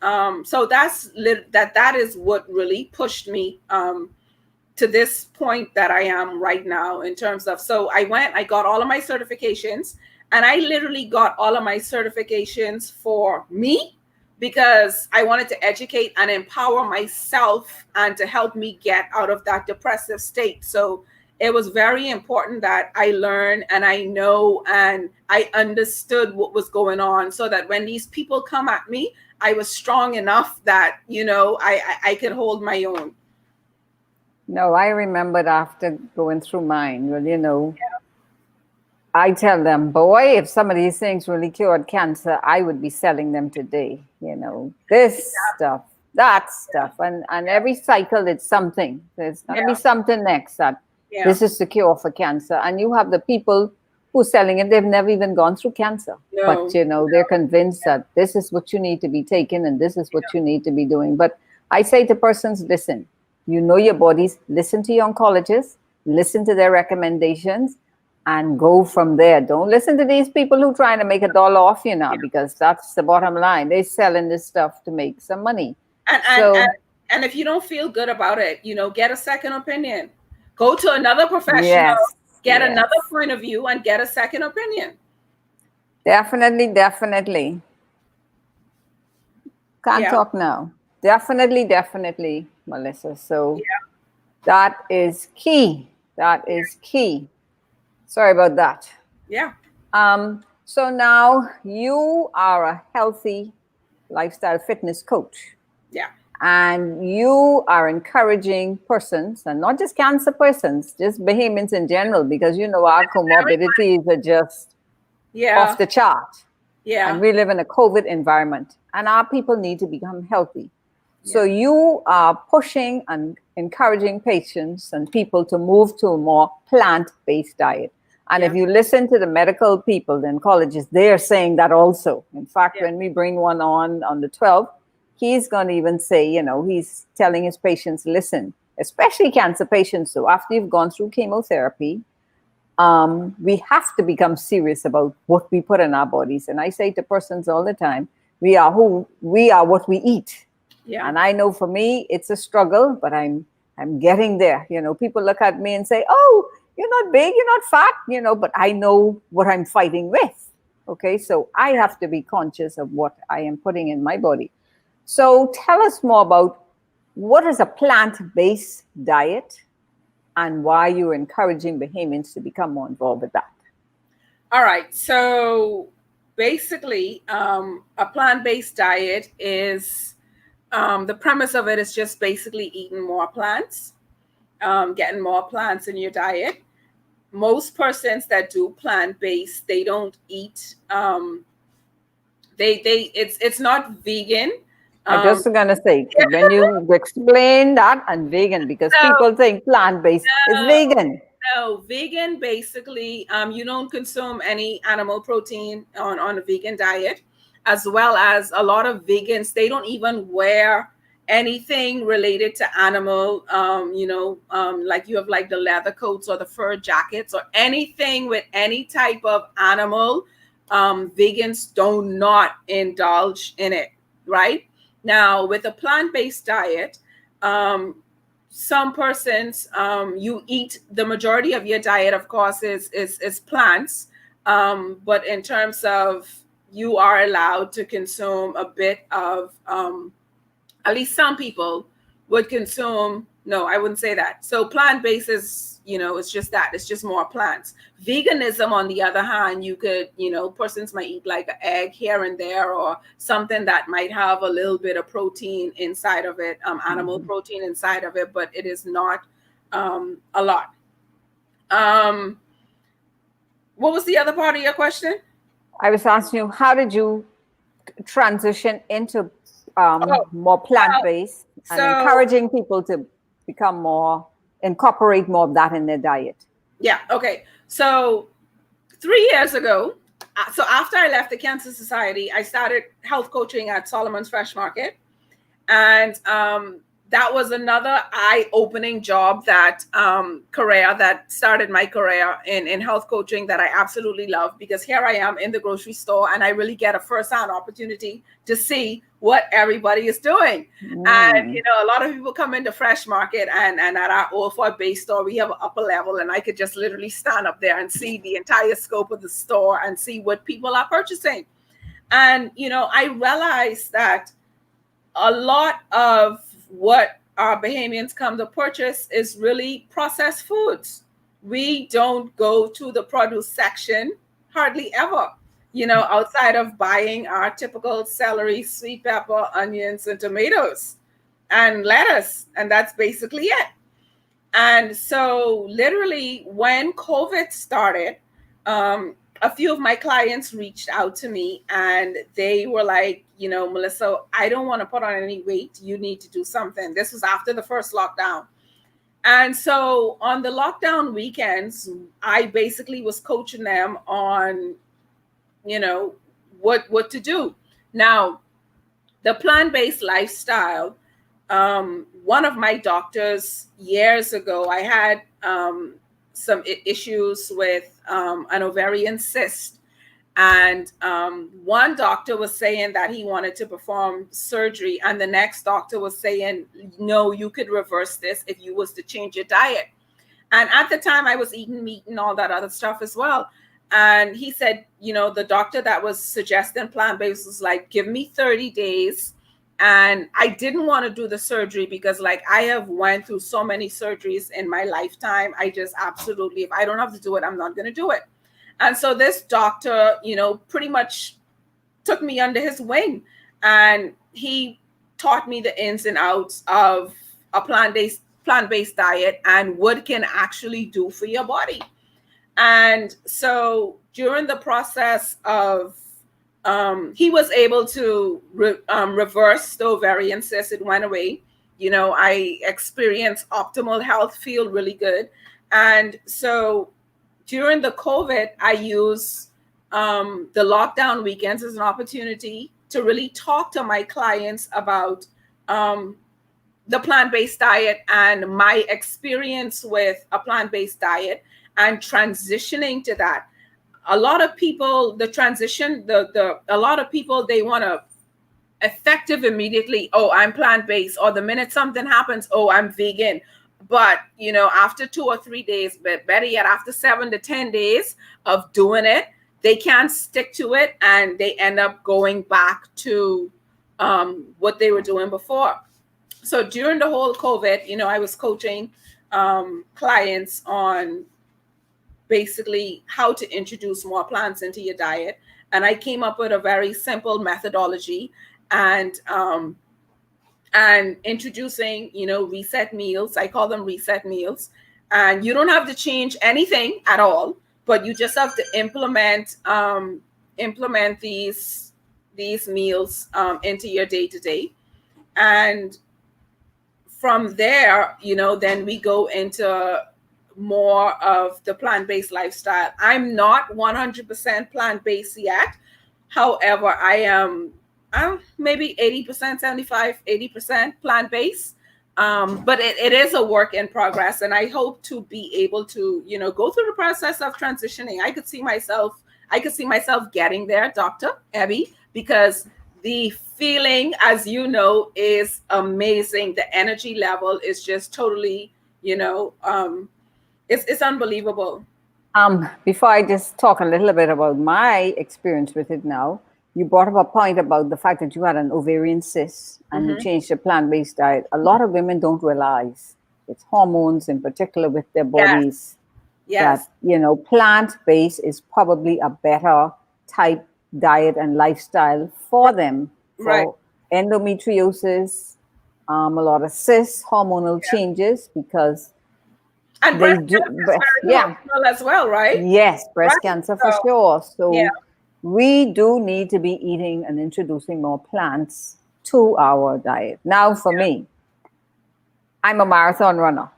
so that is what really pushed me to this point that I am right now, in terms of, so I got all of my certifications, and I literally got all of my certifications for me, because I wanted to educate and empower myself and to help me get out of that depressive state. So it was very important that I learn and I know and I understood what was going on, so that when these people come at me, I was strong enough that, I could hold my own. No, I remembered after going through mine, well, I tell them, boy, if some of these things really cured cancer, I would be selling them today. This stuff, that stuff. And every cycle, it's something. There's going to be something next that this is the cure for cancer. And you have the people who are selling it, they've never even gone through cancer. But, they're convinced that this is what you need to be taking and this is what you need to be doing. But I say to persons, listen, your bodies, listen to your oncologists, listen to their recommendations, and go from there. Don't listen to these people who are trying to make $1 off you now, because that's the bottom line. They're selling this stuff to make some money. And And if you don't feel good about it, get a second opinion. Go to another professional, Yes. get Yes. another point of view, and get a second opinion. Definitely, definitely. Can't talk now. Definitely, Melissa. So that is key. That is key. Sorry about that. Yeah. So now you are a healthy lifestyle fitness coach. Yeah. And you are encouraging persons, and not just cancer persons, just Bahamians in general, because our comorbidities are just off the chart. Yeah. And we live in a COVID environment, and our people need to become healthy. So you are pushing and encouraging patients and people to move to a more plant-based diet. And if you listen to the medical people, the oncologists, they are saying that also. In fact, when we bring one on the 12th, he's going to even say, he's telling his patients, listen, especially cancer patients. So after you've gone through chemotherapy, we have to become serious about what we put in our bodies. And I say to persons all the time, we are what we eat. Yeah. And I know for me, it's a struggle, but I'm getting there. People look at me and say, oh, you're not big, you're not fat, but I know what I'm fighting with. Okay, so I have to be conscious of what I am putting in my body. So tell us more about what is a plant-based diet and why you're encouraging Bahamians to become more involved with that. All right. So basically, a plant-based diet is, the premise of it is just basically eating more plants, getting more plants in your diet. Most persons that do plant-based, they don't eat, it's not vegan. I'm just gonna say, when you explain that and vegan, because people think plant-based is vegan. No, vegan basically, you don't consume any animal protein on a vegan diet, as well as a lot of vegans, they don't even wear anything related to animal, like you have like the leather coats or the fur jackets or anything with any type of animal. Vegans do not indulge in it, right? Now, with a plant-based diet, some persons, you eat the majority of your diet, of course, is plants. But in terms of, you are allowed to consume a bit of, at least some people would consume, no, I wouldn't say that. So plant-based is, it's just that, it's just more plants. Veganism, on the other hand, you could, persons might eat like an egg here and there, or something that might have a little bit of protein inside of it, animal protein inside of it, but it is not a lot. What was the other part of your question? I was asking you, how did you transition into more plant-based and encouraging people to incorporate more of that in their diet? Yeah. Okay. So 3 years ago, so after I left the Cancer Society, I started health coaching at Solomon's Fresh Market. And that was another eye-opening job, career that started my career in health coaching, that I absolutely love, because here I am in the grocery store and I really get a first-hand opportunity to see what everybody is doing. And, a lot of people come into Fresh Market, and at our Old Fort base store, we have an upper level, and I could just literally stand up there and see the entire scope of the store and see what people are purchasing. And, I realized that a lot of what our Bahamians come to purchase is really processed foods. We don't go to the produce section hardly ever, outside of buying our typical celery, sweet pepper, onions, and tomatoes and lettuce. And that's basically it. And so literally when COVID started, a few of my clients reached out to me and they were like, Melissa, I don't want to put on any weight. You need to do something. This was after the first lockdown. And so on the lockdown weekends, I basically was coaching them on, what to do. Now, the plant-based lifestyle, one of my doctors years ago, I had some issues with an ovarian cyst. And one doctor was saying that he wanted to perform surgery, and the next doctor was saying, no, you could reverse this if you was to change your diet. And at the time, I was eating meat and all that other stuff as well. And he said, the doctor that was suggesting plant-based was like, give me 30 days. And I didn't want to do the surgery because, like, I have went through so many surgeries in my lifetime. I just absolutely, if I don't have to do it, I'm not going to do it. And so this doctor, pretty much took me under his wing, and he taught me the ins and outs of a plant-based diet and what it can actually do for your body. And so during the process of, he was able to reverse the ovarian cyst. It went away. I experienced optimal health, feel really good. And so during the COVID, I use the lockdown weekends as an opportunity to really talk to my clients about the plant-based diet and my experience with a plant-based diet and transitioning to that. A lot of people, the transition, a lot of people, they want to effective immediately. Oh, I'm plant-based. Or the minute something happens, oh, I'm vegan. But, after 2 or 3 days, but better yet, after 7 to 10 days of doing it, they can't stick to it, and they end up going back to what they were doing before. So during the whole COVID, I was coaching clients on basically how to introduce more plants into your diet. And I came up with a very simple methodology and introducing, reset meals. I call them reset meals. And you don't have to change anything at all, but you just have to implement these meals into your day-to-day. And from there, then we go into more of the plant-based lifestyle. I'm not 100% plant-based yet. However, I'm maybe 80%, 75, 80% plant-based. But it is a work in progress. And I hope to be able to, go through the process of transitioning. I could see myself getting there, Dr. Abby, because the feeling, as you know, is amazing. The energy level is just totally, it's unbelievable. Before I just talk a little bit about my experience with it now, you brought up a point about the fact that you had an ovarian cyst and you changed your plant-based diet. A lot of women don't realize it's hormones in particular with their bodies. Yes. That, plant-based is probably a better type diet and lifestyle for them. For right. Endometriosis, a lot of cysts, hormonal changes, because and they breast do, as well, right? Yes, breast cancer for sure. So yeah. we do need to be eating and introducing more plants to our diet. Now, for me, I'm a marathon runner.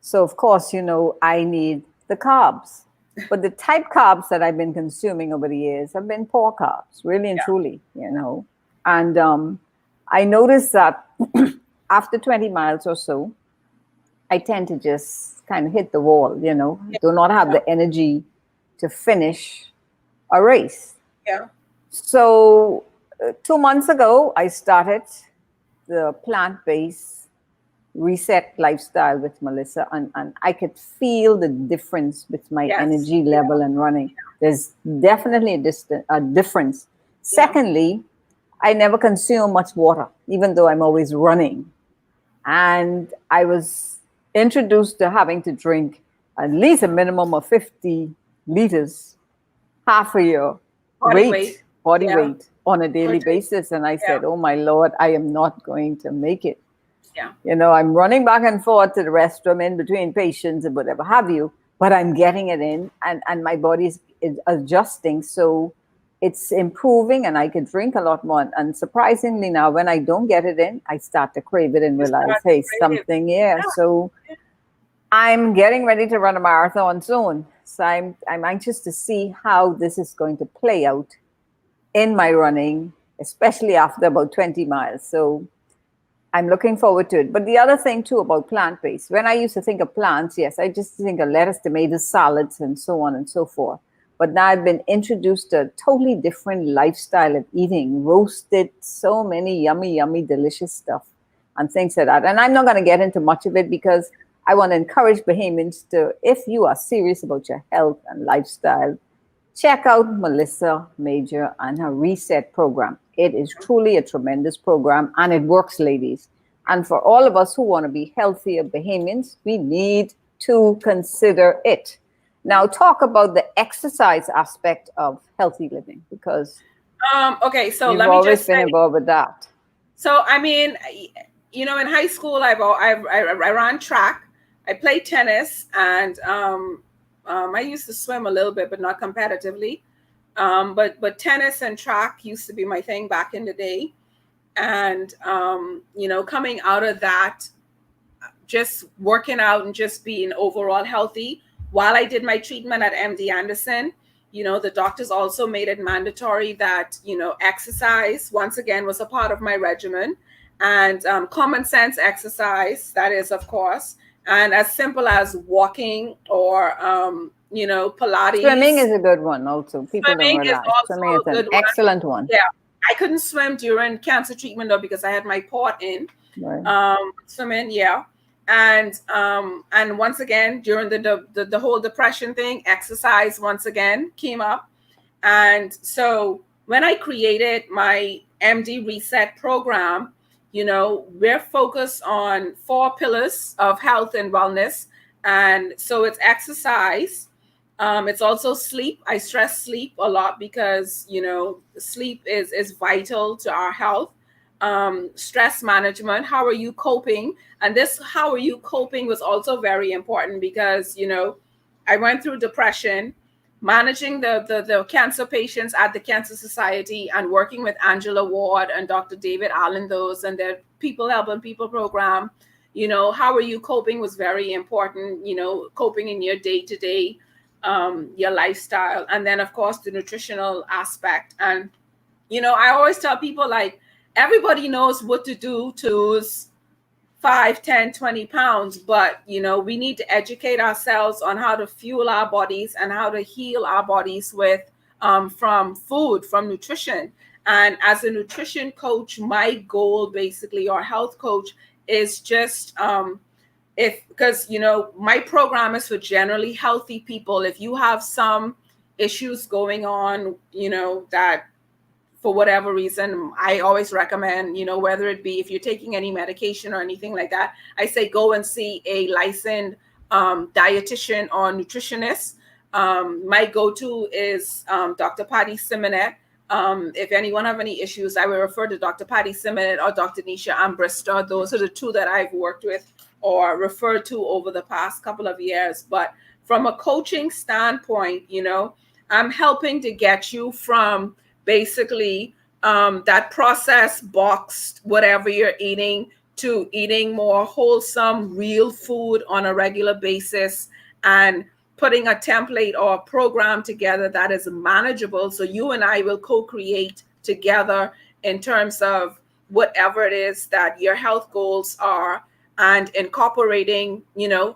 So, of course, I need the carbs. But the type carbs that I've been consuming over the years have been poor carbs, really and truly, And I noticed that after 20 miles or so, I tend to just kind of hit the wall, do not have the energy to finish a race. Yeah. So 2 months ago, I started the plant-based reset lifestyle with Melissa, and I could feel the difference with my energy level and running. There's definitely a difference. Secondly, I never consume much water, even though I'm always running. And I was introduced to having to drink at least a minimum of 50 liters, half of your body weight on a daily basis. And I said, oh my Lord, I am not going to make it. Yeah. I'm running back and forth to the restroom in between patients and whatever have you, but I'm getting it in, and my body is adjusting. So it's improving, and I can drink a lot more. And surprisingly now, when I don't get it in, I start to crave it and realize, hey, something here. Yeah. So I'm getting ready to run a marathon soon. So I'm anxious to see how this is going to play out in my running, especially after about 20 miles. So I'm looking forward to it. But the other thing too about plant-based, when I used to think of plants, yes, I just think of lettuce, tomatoes, salads, and so on and so forth. but now I've been introduced to a totally different lifestyle of eating, roasted, so many yummy, yummy, delicious stuff and things like that. And I'm not going to get into much of it because I want to encourage Bahamians to, if you are serious about your health and lifestyle, check out Melissa Major and her Reset program. It is truly a tremendous program and it works, ladies. And for all of us who want to be healthier Bahamians, we need to consider it. Now, talk about the exercise aspect of healthy living because Okay, so you've let me always just been say, involved with that. so I mean, in high school, I ran track, I played tennis, and I used to swim a little bit, but not competitively. But tennis and track used to be my thing back in the day, and coming out of that, just working out and just being overall healthy. While I did my treatment at MD Anderson, the doctors also made it mandatory that, exercise once again was a part of my regimen, and common sense exercise, that is, of course, and as simple as walking or, Swimming Pilates. is a good one also. People don't Swimming is realize. Swimming also is a an good one. excellent one. Yeah. I couldn't swim during cancer treatment though because I had my port in. Right. Swimming, yeah. And once again during the whole depression thing, exercise once again came up. And so when I created my MD Reset program, we're focused on 4 pillars of health and wellness. And so it's exercise. It's also sleep. I stress sleep a lot because, sleep is vital to our health. Stress management. How are you coping? And this, how are you coping, was also very important because, I went through depression, managing the cancer patients at the Cancer Society and working with Angela Ward and Dr. David Allen, those and their People Helping People program. How are you coping was very important, coping in your day-to-day, your lifestyle. And then, of course, the nutritional aspect. And, I always tell people, like, everybody knows what to do to lose 5, 10, 20 pounds, but we need to educate ourselves on how to fuel our bodies and how to heal our bodies with from food, from nutrition. And as a nutrition coach, my goal basically, or health coach, is just if because my program is for generally healthy people. If you have some issues going on, that for whatever reason, I always recommend, whether it be if you're taking any medication or anything like that, I say go and see a licensed dietitian or nutritionist. My go-to is Dr. Patty Simonet. If anyone have any issues, I will refer to Dr. Patty Simonet or Dr. Nisha Ambrister. Those are the 2 that I've worked with or referred to over the past couple of years. But from a coaching standpoint, I'm helping to get you from basically that processed, boxed, whatever you're eating, to eating more wholesome, real food on a regular basis, and putting a template or a program together that is manageable. So you and I will co-create together in terms of whatever it is that your health goals are, and incorporating,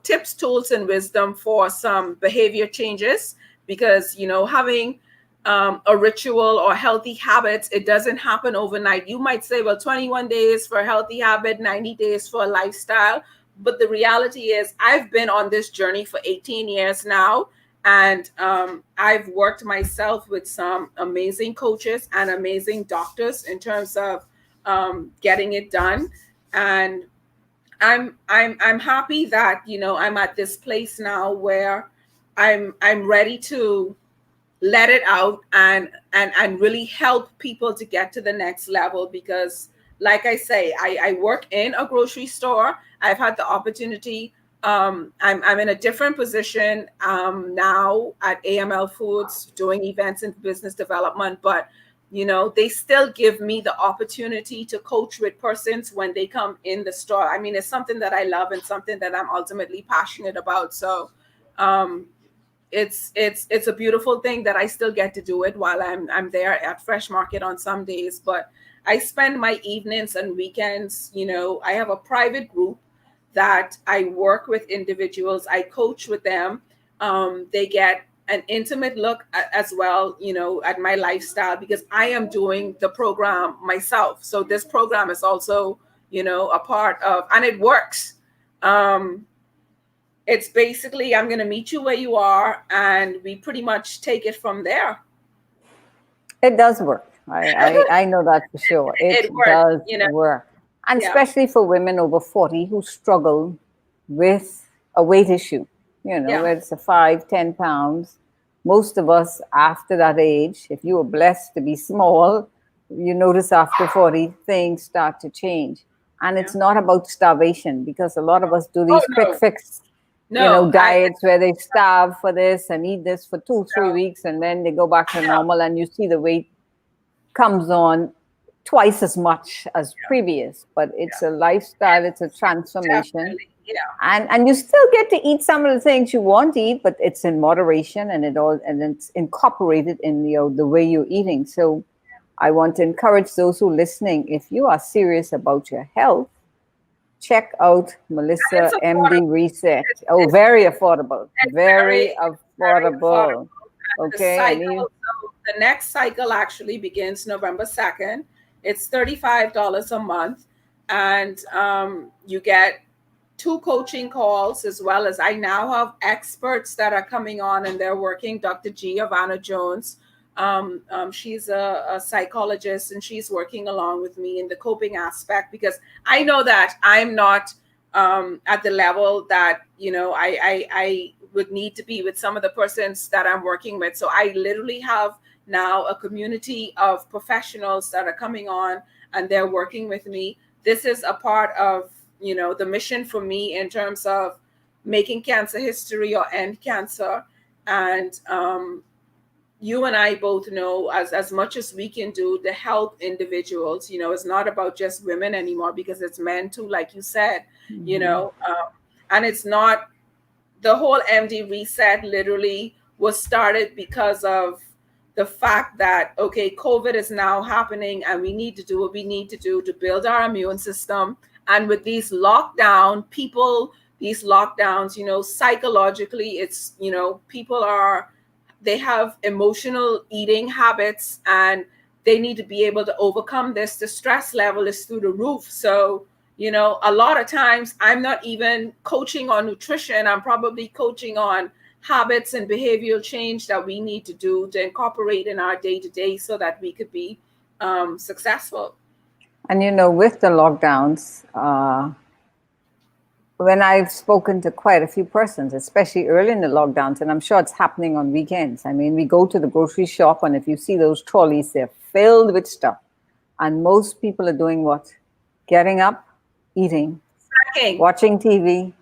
tips, tools, and wisdom for some behavior changes. Because, having a ritual or healthy habits, it doesn't happen overnight. You might say, well, 21 days for a healthy habit, 90 days for a lifestyle. But the reality is I've been on this journey for 18 years now. And I've worked myself with some amazing coaches and amazing doctors in terms of getting it done. And I'm happy that, I'm at this place now where I'm ready to let it out and really help people to get to the next level. Because like I say, I work in a grocery store. I've had the opportunity. I'm in a different position now at AML Foods, doing events and business development, but they still give me the opportunity to coach with persons when they come in the store. I mean, it's something that I love and something that I'm ultimately passionate about. So it's a beautiful thing that I still get to do it while I'm there at Fresh Market on some days. But I spend my evenings and weekends, I have a private group that I work with individuals. I coach with them. They get an intimate look as well, at my lifestyle, because I am doing the program myself. So this program is also, a part of, and it works. Um, it's basically, I'm going to meet you where you are, and we pretty much take it from there. It does work. I know that for sure. It It works, does work. And Yeah. especially for women over 40 who struggle with a weight issue, Yeah. where it's a 5, 10 pounds. Most of us after that age, if you were blessed to be small, you notice after 40 things start to change. And it's not about starvation, because a lot of us do these quick no. fix No, diets where they starve for this and eat this for 2, 3 weeks, and then they go back to normal, and you see the weight comes on twice as much as previous. But it's a lifestyle, it's a transformation. Definitely. Yeah. And you still get to eat some of the things you want to eat, but it's in moderation, and it's incorporated in the way you're eating. So I want to encourage those who are listening, if you are serious about your health, check out Melissa MD Reset. Oh, very affordable. Very affordable. Okay. The next cycle actually begins November 2nd. It's $35 a month. And you get 2 coaching calls, as well as I now have experts that are coming on and they're working. Dr. Giovanna Jones. She's a psychologist, and she's working along with me in the coping aspect, because I know that I'm not at the level that I would need to be with some of the persons that I'm working with. So I literally have now a community of professionals that are coming on, and they're working with me. This is a part of the mission for me in terms of making cancer history or end cancer. And you and I both know, as much as we can do to help individuals, it's not about just women anymore, because it's men too, like you said, and it's not, the whole MD Reset literally was started because of the fact that, okay, COVID is now happening, and we need to do what we need to do to build our immune system. And with these lockdowns, psychologically, it's, people they have emotional eating habits, and they need to be able to overcome this. The stress level is through the roof. So, a lot of times I'm not even coaching on nutrition. I'm probably coaching on habits and behavioral change that we need to do to incorporate in our day-to-day, so that we could be successful. And with the lockdowns, when I've spoken to quite a few persons, especially early in the lockdowns, and I'm sure it's happening on weekends. I mean, we go to the grocery shop, and if you see those trolleys, they're filled with stuff. And most people are doing what? Getting up, eating, watching TV,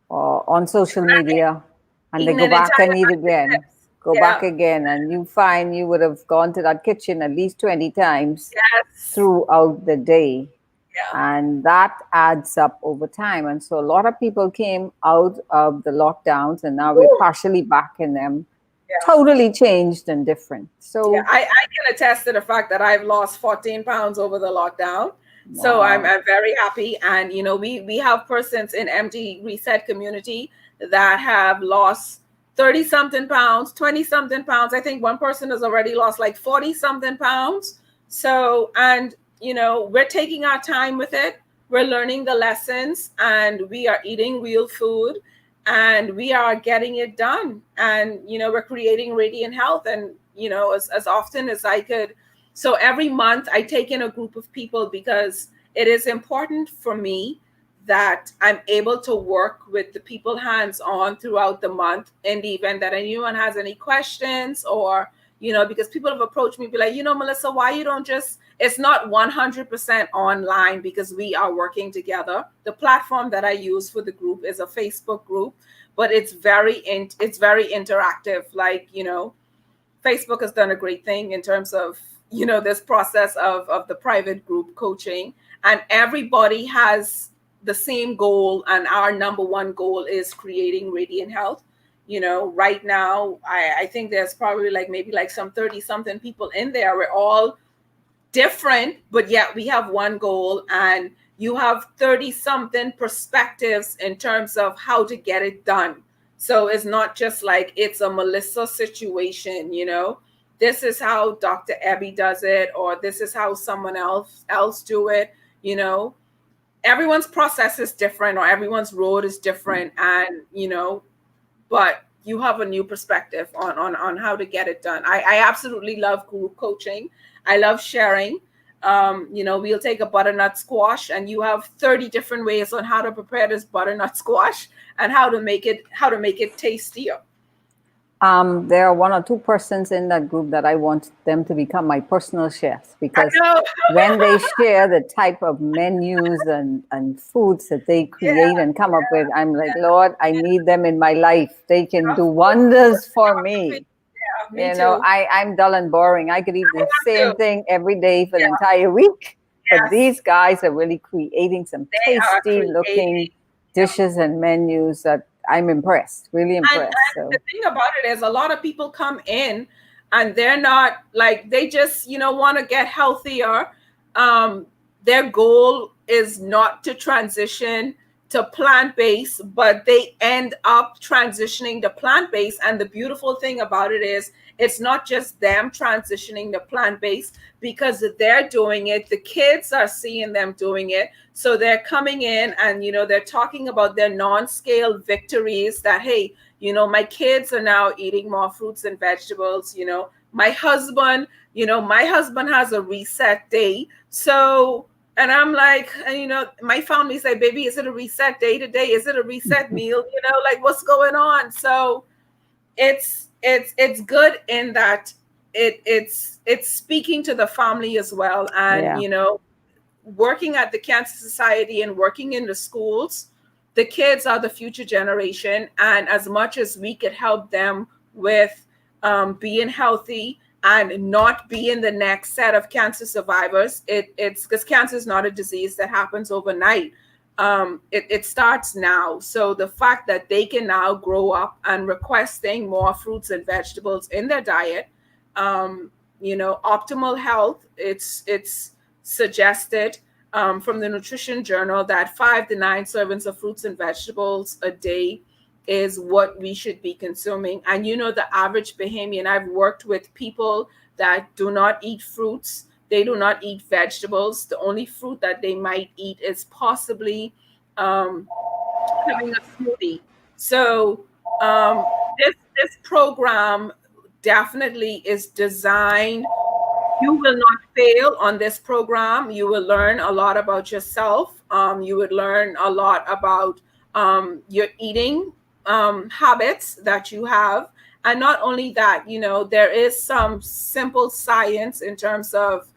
or on social media, and they go back and eat again. Go back again, and you find you would have gone to that kitchen at least 20 times throughout the day. And that adds up over time. And so a lot of people came out of the lockdowns, and now we're partially back in them, totally changed and different. So I can attest to the fact that I've lost 14 pounds over the lockdown. Wow. So I'm very happy. And, we have persons in MD Reset community that have lost 30 something pounds, 20 something pounds. I think one person has already lost like 40 something pounds. So, and we're taking our time with it. We're learning the lessons, and we are eating real food, and we are getting it done. And, we're creating radiant health, and, as often as I could. So every month I take in a group of people, because it is important for me that I'm able to work with the people hands-on throughout the month, in the event that anyone has any questions, or, because people have approached me, be like, Melissa, why you don't just, it's not 100% online, because we are working together. The platform that I use for the group is a Facebook group, but it's very interactive. Like, Facebook has done a great thing in terms of, this process of the private group coaching, and everybody has the same goal. And our number one goal is creating radiant health. Right now, I think there's probably maybe some 30 something people in there. We're all different, but yet we have one goal, and you have 30 something perspectives in terms of how to get it done. So it's not just like it's a Melissa situation, you know. This is how Dr. Abby does it, or this is how someone else do it, you know. Everyone's process is different, or everyone's road is different, and you know, but you have a new perspective on how to get it done. I absolutely love group coaching. I love sharing. You know, we'll take a butternut squash and you have 30 different ways on how to prepare this butternut squash and how to make it tastier. There are one or two persons in that group that I want them to become my personal chefs, because when they share the type of menus and foods that they create and come up with, I'm like, Lord, I need them in my life. They can do wonders for me. Me you know, too. I'm dull and boring. I could eat the same too. thing every day for the entire week. But Yes. these guys are really creating some They are tasty looking dishes and menus that I'm impressed, really impressed. And the thing about it is a lot of people come in and they're not like, they just, you know, want to get healthier. Their goal is not to transition to plant-based, but they end up transitioning to plant-based. And the beautiful thing about it is it's not just them transitioning to plant-based, because they're doing it. The kids are seeing them doing it. So they're coming in and, you know, they're talking about their non-scale victories that, hey, you know, my kids are now eating more fruits and vegetables. You know, my husband has a reset day. So, and I'm like, you know, my family say, baby, is it a reset day today? Is it a reset meal? You know, like what's going on? So it's good in that it's speaking to the family as well. And, you know, working at the Cancer Society and working in the schools, the kids are the future generation. And as much as we could help them with being healthy and not being the next set of cancer survivors, it's because cancer is not a disease that happens overnight. It starts now. So the fact that they can now grow up and requesting more fruits and vegetables in their diet, you know, optimal health, it's suggested from the Nutrition Journal that 5 to 9 servings of fruits and vegetables a day is what we should be consuming. And you know, the average Bahamian, I've worked with people that do not eat fruits, they do not eat vegetables. The only fruit that they might eat is possibly having a smoothie. So this program definitely is designed. You will not fail on this program. You will learn a lot about yourself. You would learn a lot about your eating habits that you have. And not only that, you know, there is some simple science in terms of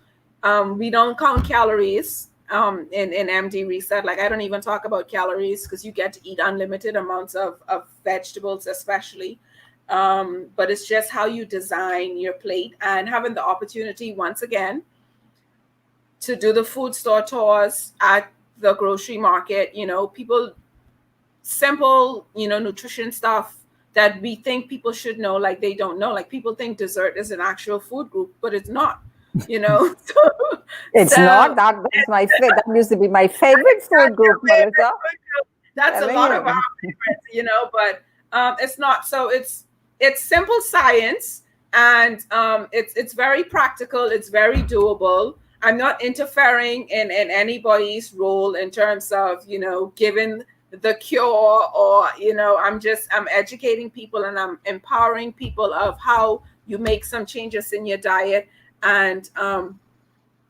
we don't count calories in MD Reset. Like I don't even talk about calories because you get to eat unlimited amounts of vegetables, especially. But it's just how you design your plate and having the opportunity once again to do the food store tours at the grocery market. You know, people, simple, you know, nutrition stuff that we think people should know, like they don't know. Like people think dessert is an actual food group, but it's not. You know, it's not. That's my favorite. That used to be my favorite food group, Melissa. That's a lot of our favorites, you know, but it's not. So it's simple science, and it's very practical. It's very doable. I'm not interfering in anybody's role in terms of, you know, giving the cure, or, you know, I'm educating people and I'm empowering people of how you make some changes in your diet, and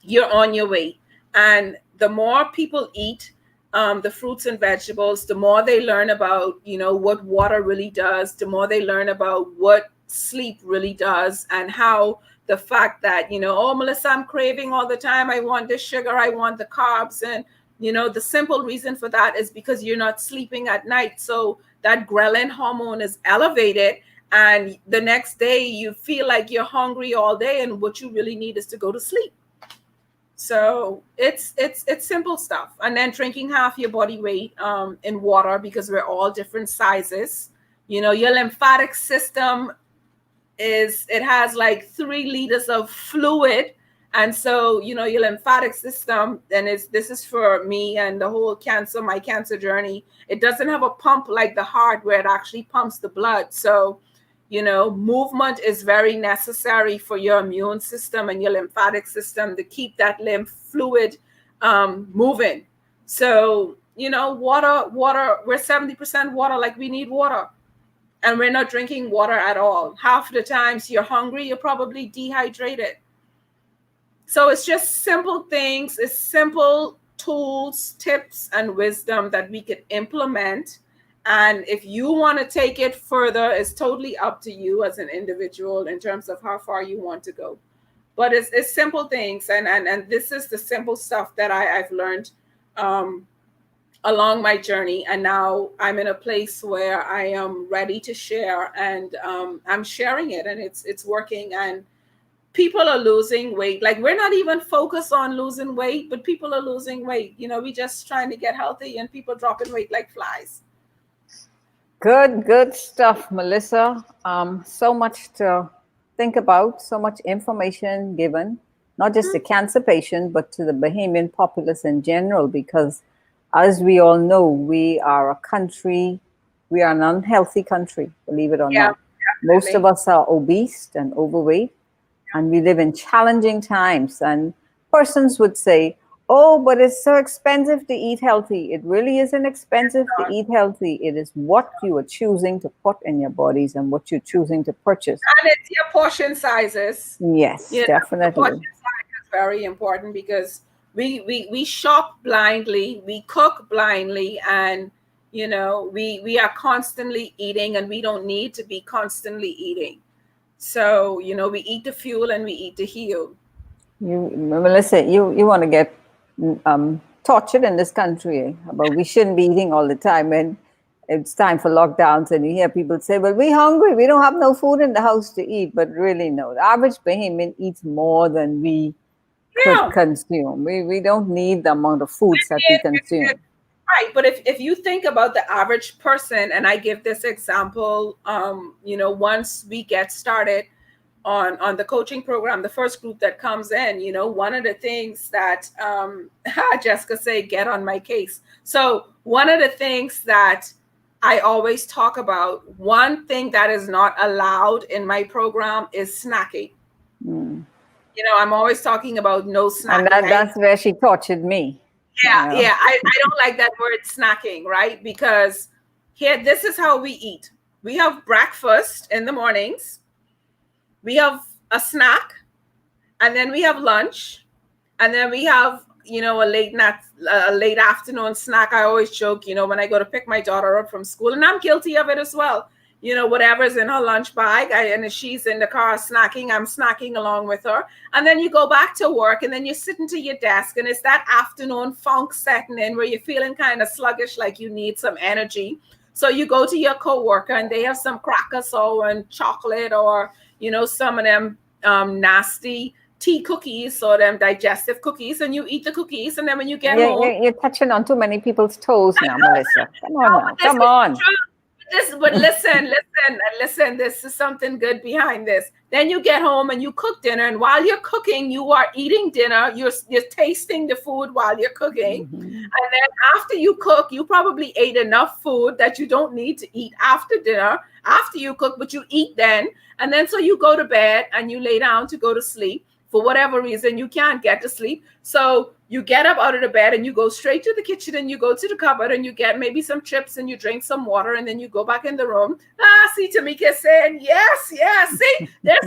you're on your way. And the more people eat the fruits and vegetables, the more they learn about, you know, what water really does, the more they learn about what sleep really does, and how the fact that, you know, oh, Melissa, I'm craving all the time. I want the sugar, I want the carbs. And, you know, the simple reason for that is because you're not sleeping at night. So that ghrelin hormone is elevated. And the next day you feel like you're hungry all day. And what you really need is to go to sleep. So it's simple stuff. And then drinking half your body weight in water, because we're all different sizes. You know, your lymphatic system it has like 3 liters of fluid, And so, your lymphatic system, and this is for me and the whole my cancer journey. It doesn't have a pump like the heart where it actually pumps the blood. So, movement is very necessary for your immune system and your lymphatic system to keep that lymph fluid moving. So, water, we're 70% water, like we need water. And we're not drinking water at all. Half the times you're hungry, you're probably dehydrated. So it's just simple things, it's simple tools, tips, and wisdom that we could implement. And if you want to take it further, it's totally up to you as an individual in terms of how far you want to go. But it's simple things. And this is the simple stuff that I've learned along my journey. And now I'm in a place where I am ready to share, and I'm sharing it, and it's working. And people are losing weight. Like, we're not even focused on losing weight, but people are losing weight. We just trying to get healthy, and people dropping weight like flies. Good stuff, Melissa. So much to think about, so much information given, not just to cancer patient, but to the Bahamian populace in general, because as we all know, we are an unhealthy country, believe it or not. Most of us are obese and overweight, and we live in challenging times. And persons would say, oh, but it's so expensive to eat healthy. It really isn't expensive to eat healthy. It is what you are choosing to put in your bodies and what you're choosing to purchase. And it's your portion sizes. Yes, definitely. Portion size is very important, because we shop blindly, we cook blindly, and we are constantly eating, and we don't need to be constantly eating. So we eat to fuel and we eat to heal. Melissa, you want to get tortured in this country about we shouldn't be eating all the time, and it's time for lockdowns, and you hear people say, well, we're hungry, we don't have no food in the house to eat. But really, no, the average Bahamian eats more than we could consume. We don't need the amount of foods that we consume. Right, but if you think about the average person, and I give this example, once we get started on the coaching program, the first group that comes in, one of the things that Jessica say, get on my case. So one of the things that I always talk about, one thing that is not allowed in my program is snacking. I'm always talking about no snacking. And that's where she tortured me. Yeah. I don't like that word snacking, right? Because here, this is how we eat. We have breakfast in the mornings. We have a snack, and then we have lunch, and then we have, a late afternoon snack. I always joke, when I go to pick my daughter up from school, and I'm guilty of it as well. Whatever's in her lunch bag, and if she's in the car snacking, I'm snacking along with her. And then you go back to work, and then you're sitting to your desk, and it's that afternoon funk setting in where you're feeling kind of sluggish, like you need some energy. So you go to your coworker, and they have some crackers and chocolate, or some of them nasty tea cookies or them digestive cookies, and you eat the cookies, and then when you get home, you're touching on too many people's toes now, Melissa. Come on. But listen, this is something good behind this. Then you get home and you cook dinner, and while you're cooking, you are eating dinner. You're tasting the food while you're cooking. And then after you cook, you probably ate enough food that you don't need to eat after dinner, after you cook, but you eat then. And then so you go to bed and you lay down to go to sleep. For whatever reason, you can't get to sleep. So you get up out of the bed and you go straight to the kitchen, and you go to the cupboard and you get maybe some chips and you drink some water, and then you go back in the room. See, Tamika saying, yes. See, they're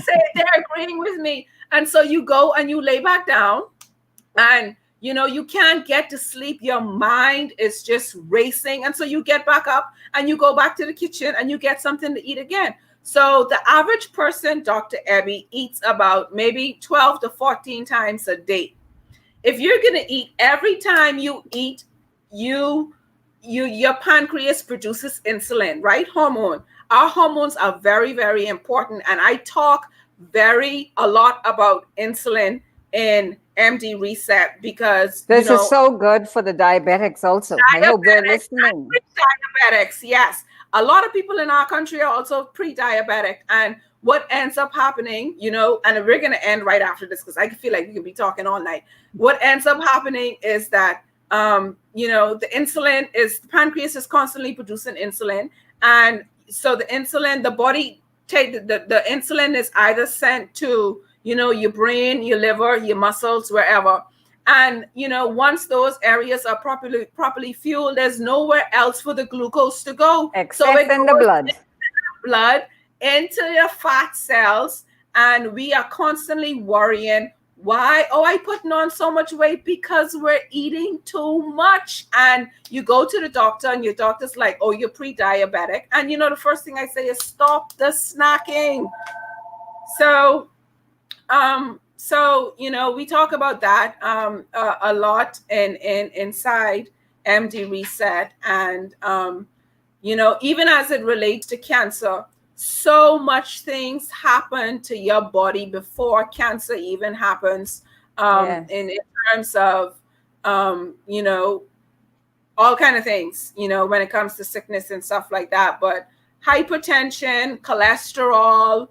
agreeing with me. And so you go and you lay back down, and you can't get to sleep. Your mind is just racing. And so you get back up and you go back to the kitchen and you get something to eat again. So the average person, Dr. Ebby, eats about maybe 12 to 14 times a day. If you're going to eat every time you eat, your pancreas produces insulin, right? Hormone. Our hormones are very, very important. And I talk a lot about insulin in MD Reset, because this is so good for the diabetics also. I hope they're listening. Diabetics, yes. A lot of people in our country are also pre-diabetic. And what ends up happening, you know, and we're going to end right after this because I feel like we could be talking all night. What ends up happening is that, you know, the pancreas is constantly producing insulin. And so the insulin, the body the insulin is either sent to, you know, your brain, your liver, your muscles, wherever. And, you know, once those areas are properly fueled, there's nowhere else for the glucose to go. Except in the blood into your fat cells. And we are constantly worrying, why? Oh, I putting on so much weight because we're eating too much. And you go to the doctor and your doctor's like, oh, you're pre-diabetic. And, you know, the first thing I say is stop the snacking. So, you know, we talk about that a lot inside MD Reset. And, you know, even as it relates to cancer, so much things happen to your body before cancer even happens, in terms of, you know, all kind of things, you know, when it comes to sickness and stuff like that. But hypertension, cholesterol,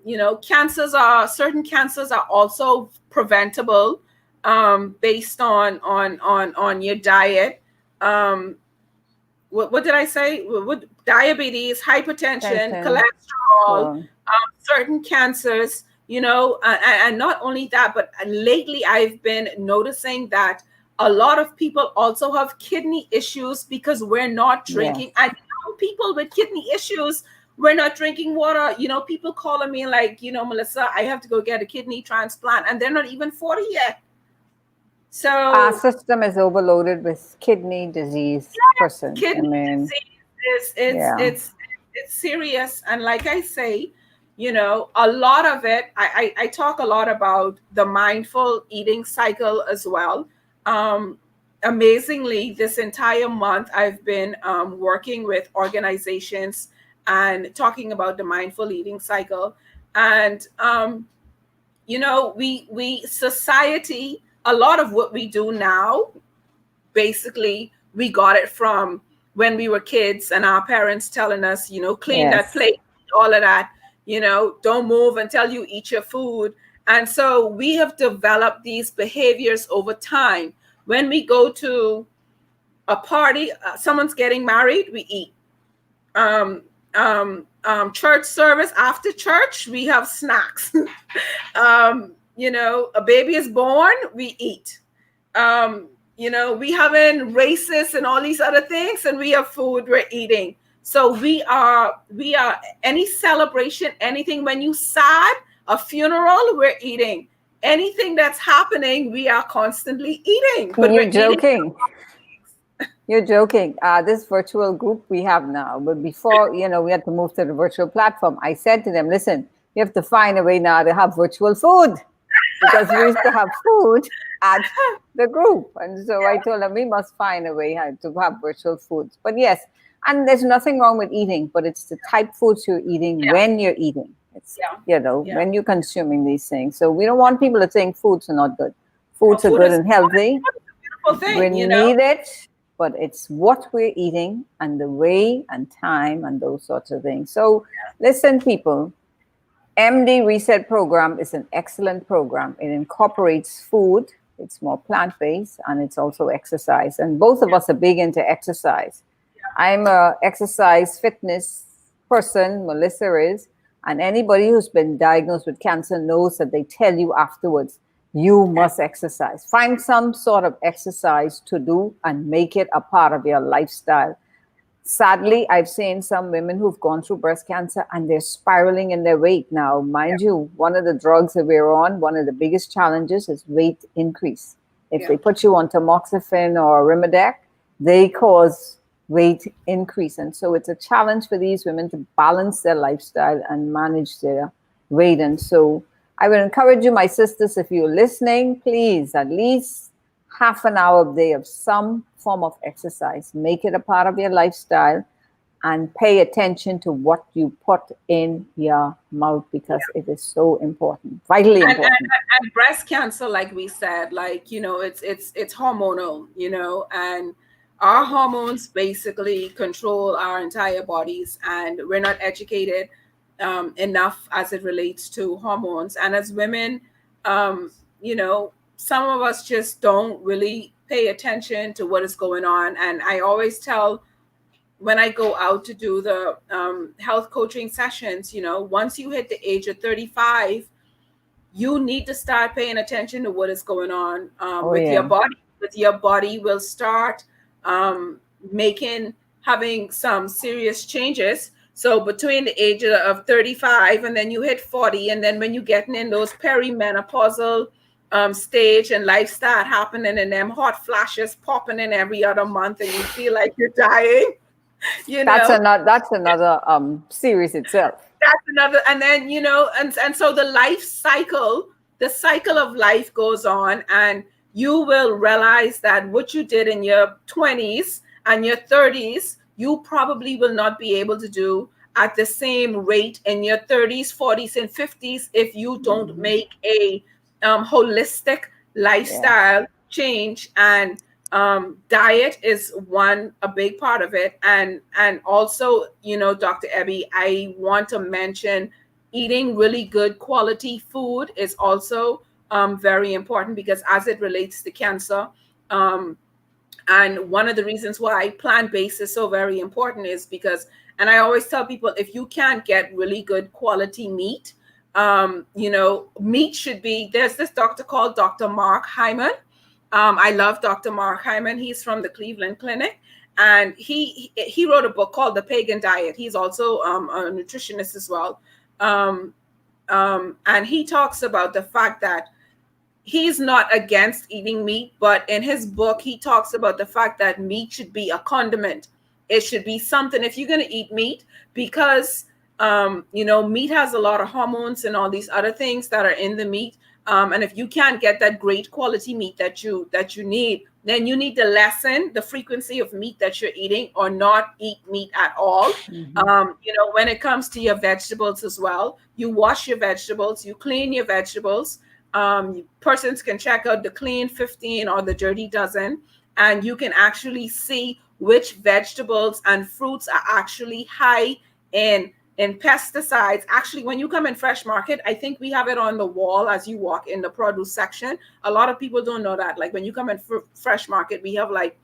you know, certain cancers are also preventable, based on your diet. What did I say? What diabetes, hypertension, cholesterol, certain cancers, you know, and not only that, but lately I've been noticing that a lot of people also have kidney issues because we're not drinking. And people with kidney issues, we're not drinking water. You know, people calling me like, you know, Melissa, I have to go get a kidney transplant, and they're not even 40 yet. So our system is overloaded with kidney disease. Kidney disease it's serious. And like I say, you know, a lot of it, I talk a lot about the mindful eating cycle as well. Amazingly, this entire month I've been working with organizations and talking about the mindful eating cycle. And you know, we society, a lot of what we do now, basically we got it from when we were kids and our parents telling us, you know, clean that plate, all of that, you know, don't move until you eat your food. And so we have developed these behaviors over time. When we go to a party, someone's getting married, we eat. Church service, after church, we have snacks. You know, a baby is born, we eat. You know, we having races and all these other things, and we have food we're eating. So we are any celebration, anything, when you sad, a funeral, we're eating. Anything that's happening, we are constantly eating. But you're joking. You're joking. This virtual group we have now, but before, you know, we had to move to the virtual platform. I said to them, listen, you have to find a way now to have virtual food, because we used to have food at the group. And so I told them we must find a way to have virtual foods. But yes, and there's nothing wrong with eating, but it's the type foods you're eating when you're eating. It's, you know, when you're consuming these things. So we don't want people to think foods are not good. Foods are good and healthy. We need it, but it's what we're eating and the way and time and those sorts of things. So listen, people, MD Reset program is an excellent program. It incorporates food. It's more plant-based, and it's also exercise. And both of us are big into exercise. I'm a exercise fitness person, Melissa is, and anybody who's been diagnosed with cancer knows that they tell you afterwards, you must exercise. Find some sort of exercise to do and make it a part of your lifestyle. Sadly, I've seen some women who've gone through breast cancer and they're spiraling in their weight. Now, mind you, one of the drugs that we're on, one of the biggest challenges is weight increase. If they put you on tamoxifen or Arimidex, they cause weight increase. And so it's a challenge for these women to balance their lifestyle and manage their weight. And so I would encourage you, my sisters, if you're listening, please, at least half an hour a day of some form of exercise. Make it a part of your lifestyle and pay attention to what you put in your mouth, because it is so important, vitally important. And breast cancer, like we said, like, you know, it's hormonal, you know, and our hormones basically control our entire bodies, and we're not educated enough as it relates to hormones. And as women, you know, some of us just don't really pay attention to what is going on. And I always tell when I go out to do the health coaching sessions, you know, once you hit the age of 35, you need to start paying attention to what is going on with your body. With your body will start having some serious changes. So between the age of 35 and then you hit 40, and then when you're getting in those perimenopausal stage and life start happening and them hot flashes popping in every other month and you feel like you're dying. You know, that's another series itself. That's another, and then, you know, and so the cycle of life goes on, and you will realize that what you did in your 20s and your 30s, you probably will not be able to do at the same rate in your 30s, 40s, and 50s if you don't make a holistic lifestyle change. And diet is a big part of it. And also, you know, Dr. Ebby, I want to mention eating really good quality food is also very important, because as it relates to cancer, and one of the reasons why plant-based is so very important is because, and I always tell people, if you can't get really good quality meat, you know, meat should be, there's this doctor called Dr. Mark Hyman. I love Dr. Mark Hyman. He's from the Cleveland Clinic, and he wrote a book called The Pagan Diet. He's also a nutritionist as well. And he talks about the fact that he's not against eating meat, but in his book, he talks about the fact that meat should be a condiment. It should be something, if you're going to eat meat, because, you know, meat has a lot of hormones and all these other things that are in the meat. And if you can't get that great quality meat that you need, then you need to lessen the frequency of meat that you're eating, or not eat meat at all. You know, when it comes to your vegetables as well, you wash your vegetables, you clean your vegetables. Persons can check out the Clean 15 or the Dirty Dozen, and you can actually see which vegetables and fruits are actually high in pesticides. Actually, when you come in Fresh Market, I think we have it on the wall as you walk in the produce section. A lot of people don't know that. Like when you come in Fresh Market, we have like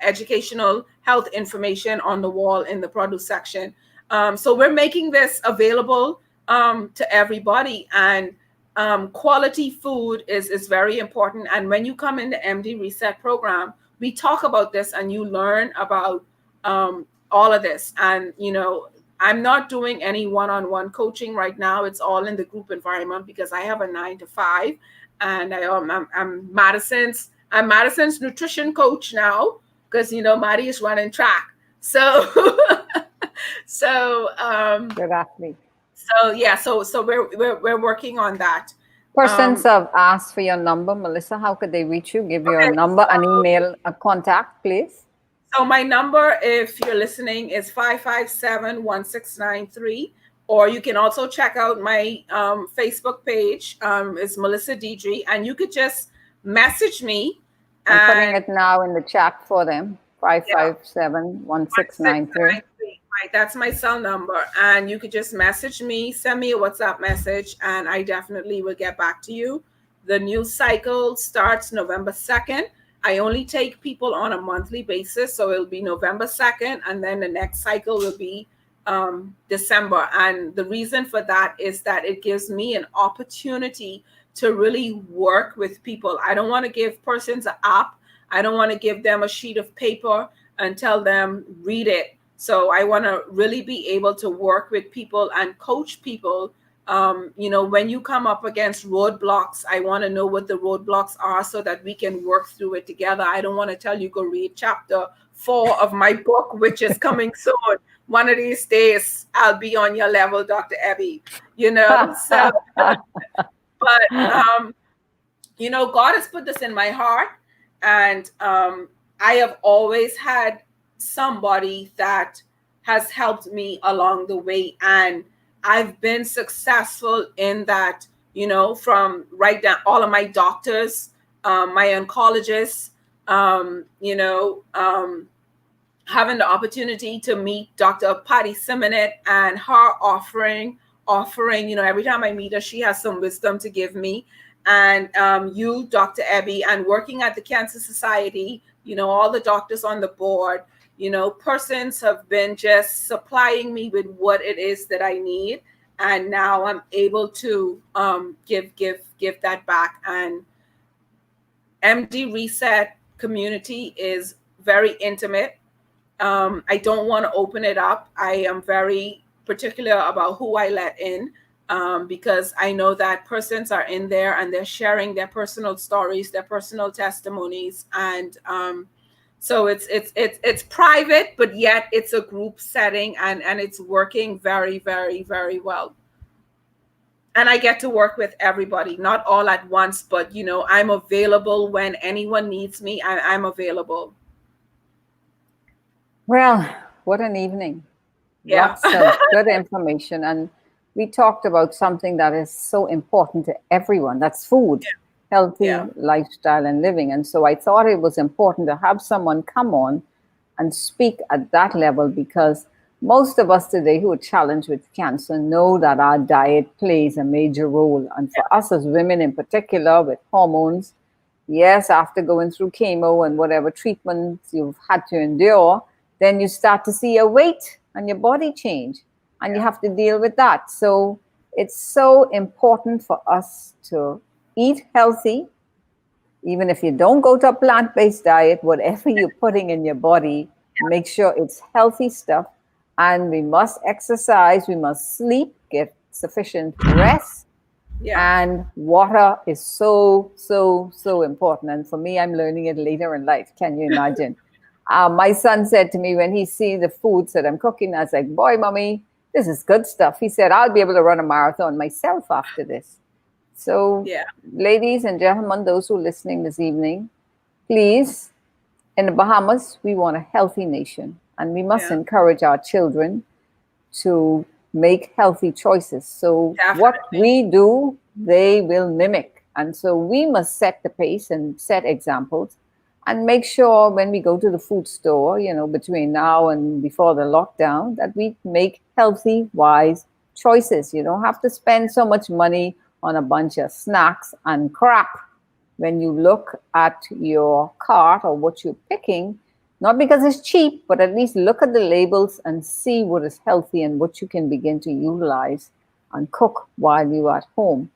educational health information on the wall in the produce section. So we're making this available to everybody, and quality food is very important. And when you come in the MD Reset program, we talk about this and you learn about all of this. And, you know, I'm not doing any one-on-one coaching right now. It's all in the group environment because I have a 9-to-5, and I'm Madison's nutrition coach now, because, you know, Maddie is running track. So, Good athlete. So yeah, so we're working on that. Persons have asked for your number, Melissa. How could they reach you? Give your number, an email, a contact, please. So my number, if you're listening, is 557-1693. Or you can also check out my Facebook page. It's Melissa Deidre, and you could just message me. I'm putting it now in the chat for them. 557-1693. Right, that's my cell number, and you could just message me, send me a WhatsApp message, and I definitely will get back to you. The new cycle starts November 2nd. I only take people on a monthly basis, so it'll be November 2nd, and then the next cycle will be December. And the reason for that is that it gives me an opportunity to really work with people. I don't want to give persons an app. I don't want to give them a sheet of paper and tell them, read it. So I want to really be able to work with people and coach people. You know, when you come up against roadblocks, I want to know what the roadblocks are so that we can work through it together. I don't want to tell you, go read chapter 4 of my book, which is coming soon. One of these days, I'll be on your level, Dr. Ebby, you know. So, but, you know, God has put this in my heart, and I have always had somebody that has helped me along the way, and I've been successful in that, you know, from right down all of my doctors, my oncologists, you know, having the opportunity to meet Dr. Patty Simonet and her offering, every time I meet her, she has some wisdom to give me. And you, Dr. Ebby, and working at the Cancer Society, all the doctors on the board, persons have been just supplying me with what it is that I need. And now I'm able to give that back. And MD Reset community is very intimate. I don't want to open it up. I am very particular about who I let in, because I know that persons are in there and they're sharing their personal stories, their personal testimonies, and so it's private, but yet it's a group setting, and it's working very, very, very well. And I get to work with everybody, not all at once, but I'm available when anyone needs me. I'm available. Well, what an evening. Yeah. Lots of good information. And we talked about something that is so important to everyone. That's food, healthy lifestyle and living. And so I thought it was important to have someone come on and speak at that level, because most of us today who are challenged with cancer know that our diet plays a major role. And for us as women in particular with hormones, yes, after going through chemo and whatever treatments you've had to endure, then you start to see your weight and your body change, and you have to deal with that. So it's so important for us to eat healthy, even if you don't go to a plant-based diet, whatever you're putting in your body, make sure it's healthy stuff. And we must exercise, we must sleep, get sufficient rest. And water is so, so, so important. And for me, I'm learning it later in life. Can you imagine? My son said to me when he see the foods that I'm cooking, I was like, boy, mommy, this is good stuff. He said, I'll be able to run a marathon myself after this. So, ladies and gentlemen, those who are listening this evening, please, in the Bahamas, we want a healthy nation. And we must encourage our children to make healthy choices. So what we do, they will mimic. And so we must set the pace and set examples, and make sure when we go to the food store, between now and before the lockdown, that we make healthy, wise choices. You don't have to spend so much money on a bunch of snacks and crap. When you look at your cart or what you're picking, not because it's cheap, but at least look at the labels and see what is healthy and what you can begin to utilize and cook while you're at home.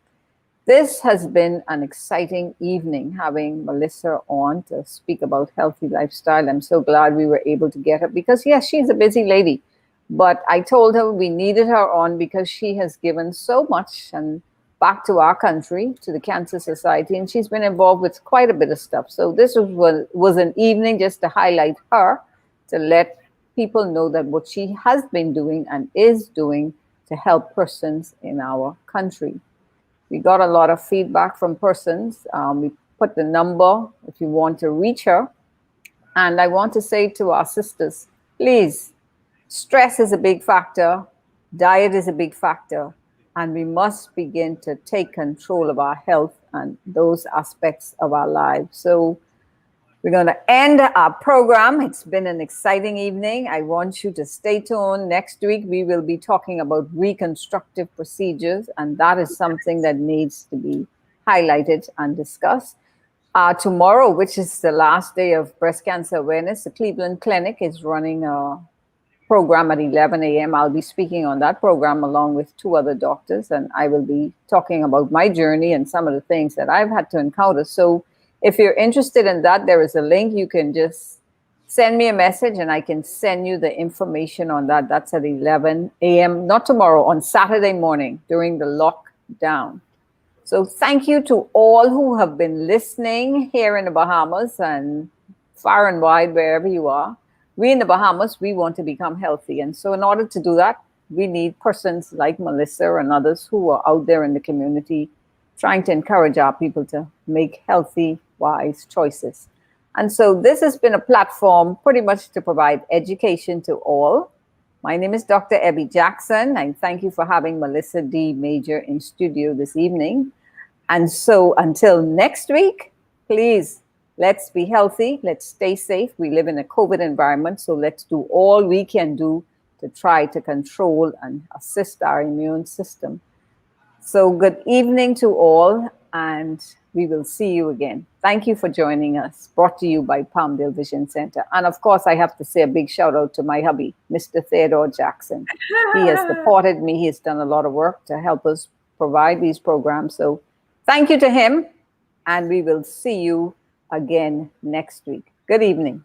This has been an exciting evening, having Melissa on to speak about healthy lifestyle. I'm so glad we were able to get her, because yes, she's a busy lady, but I told her we needed her on because she has given so much and back to our country, to the Cancer Society, and she's been involved with quite a bit of stuff. So this was an evening just to highlight her, to let people know that what she has been doing and is doing to help persons in our country. We got a lot of feedback from persons. We put the number if you want to reach her. And I want to say to our sisters, please, stress is a big factor. Diet is a big factor. And we must begin to take control of our health and those aspects of our lives. So we're going to end our program. It's been an exciting evening. I want you to stay tuned. Next week, we will be talking about reconstructive procedures, and that is something that needs to be highlighted and discussed. Tomorrow, which is the last day of breast cancer awareness, the Cleveland Clinic is running a program at 11 a.m. I'll be speaking on that program along with two other doctors, and I will be talking about my journey and some of the things that I've had to encounter. So if you're interested in that, there is a link. You can just send me a message and I can send you the information on that. That's at 11 a.m., not tomorrow, on Saturday morning during the lockdown. So thank you to all who have been listening here in the Bahamas and far and wide, wherever you are. We in the Bahamas, we want to become healthy. And so in order to do that, we need persons like Melissa and others who are out there in the community trying to encourage our people to make healthy, wise choices. And so this has been a platform pretty much to provide education to all. My name is Dr. Ebby Jackson, and thank you for having Melissa D. Major in studio this evening. And so until next week, please Let's be healthy. Let's stay safe. We live in a COVID environment, so let's do all we can do to try to control and assist our immune system. So good evening to all, and we will see you again. Thank you for joining us. Brought to you by Palmdale Vision Center. And of course, I have to say a big shout out to my hubby, Mr. Theodore Jackson. He has supported me. He has done a lot of work to help us provide these programs. So thank you to him, and we will see you again next week. Good evening.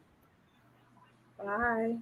Bye.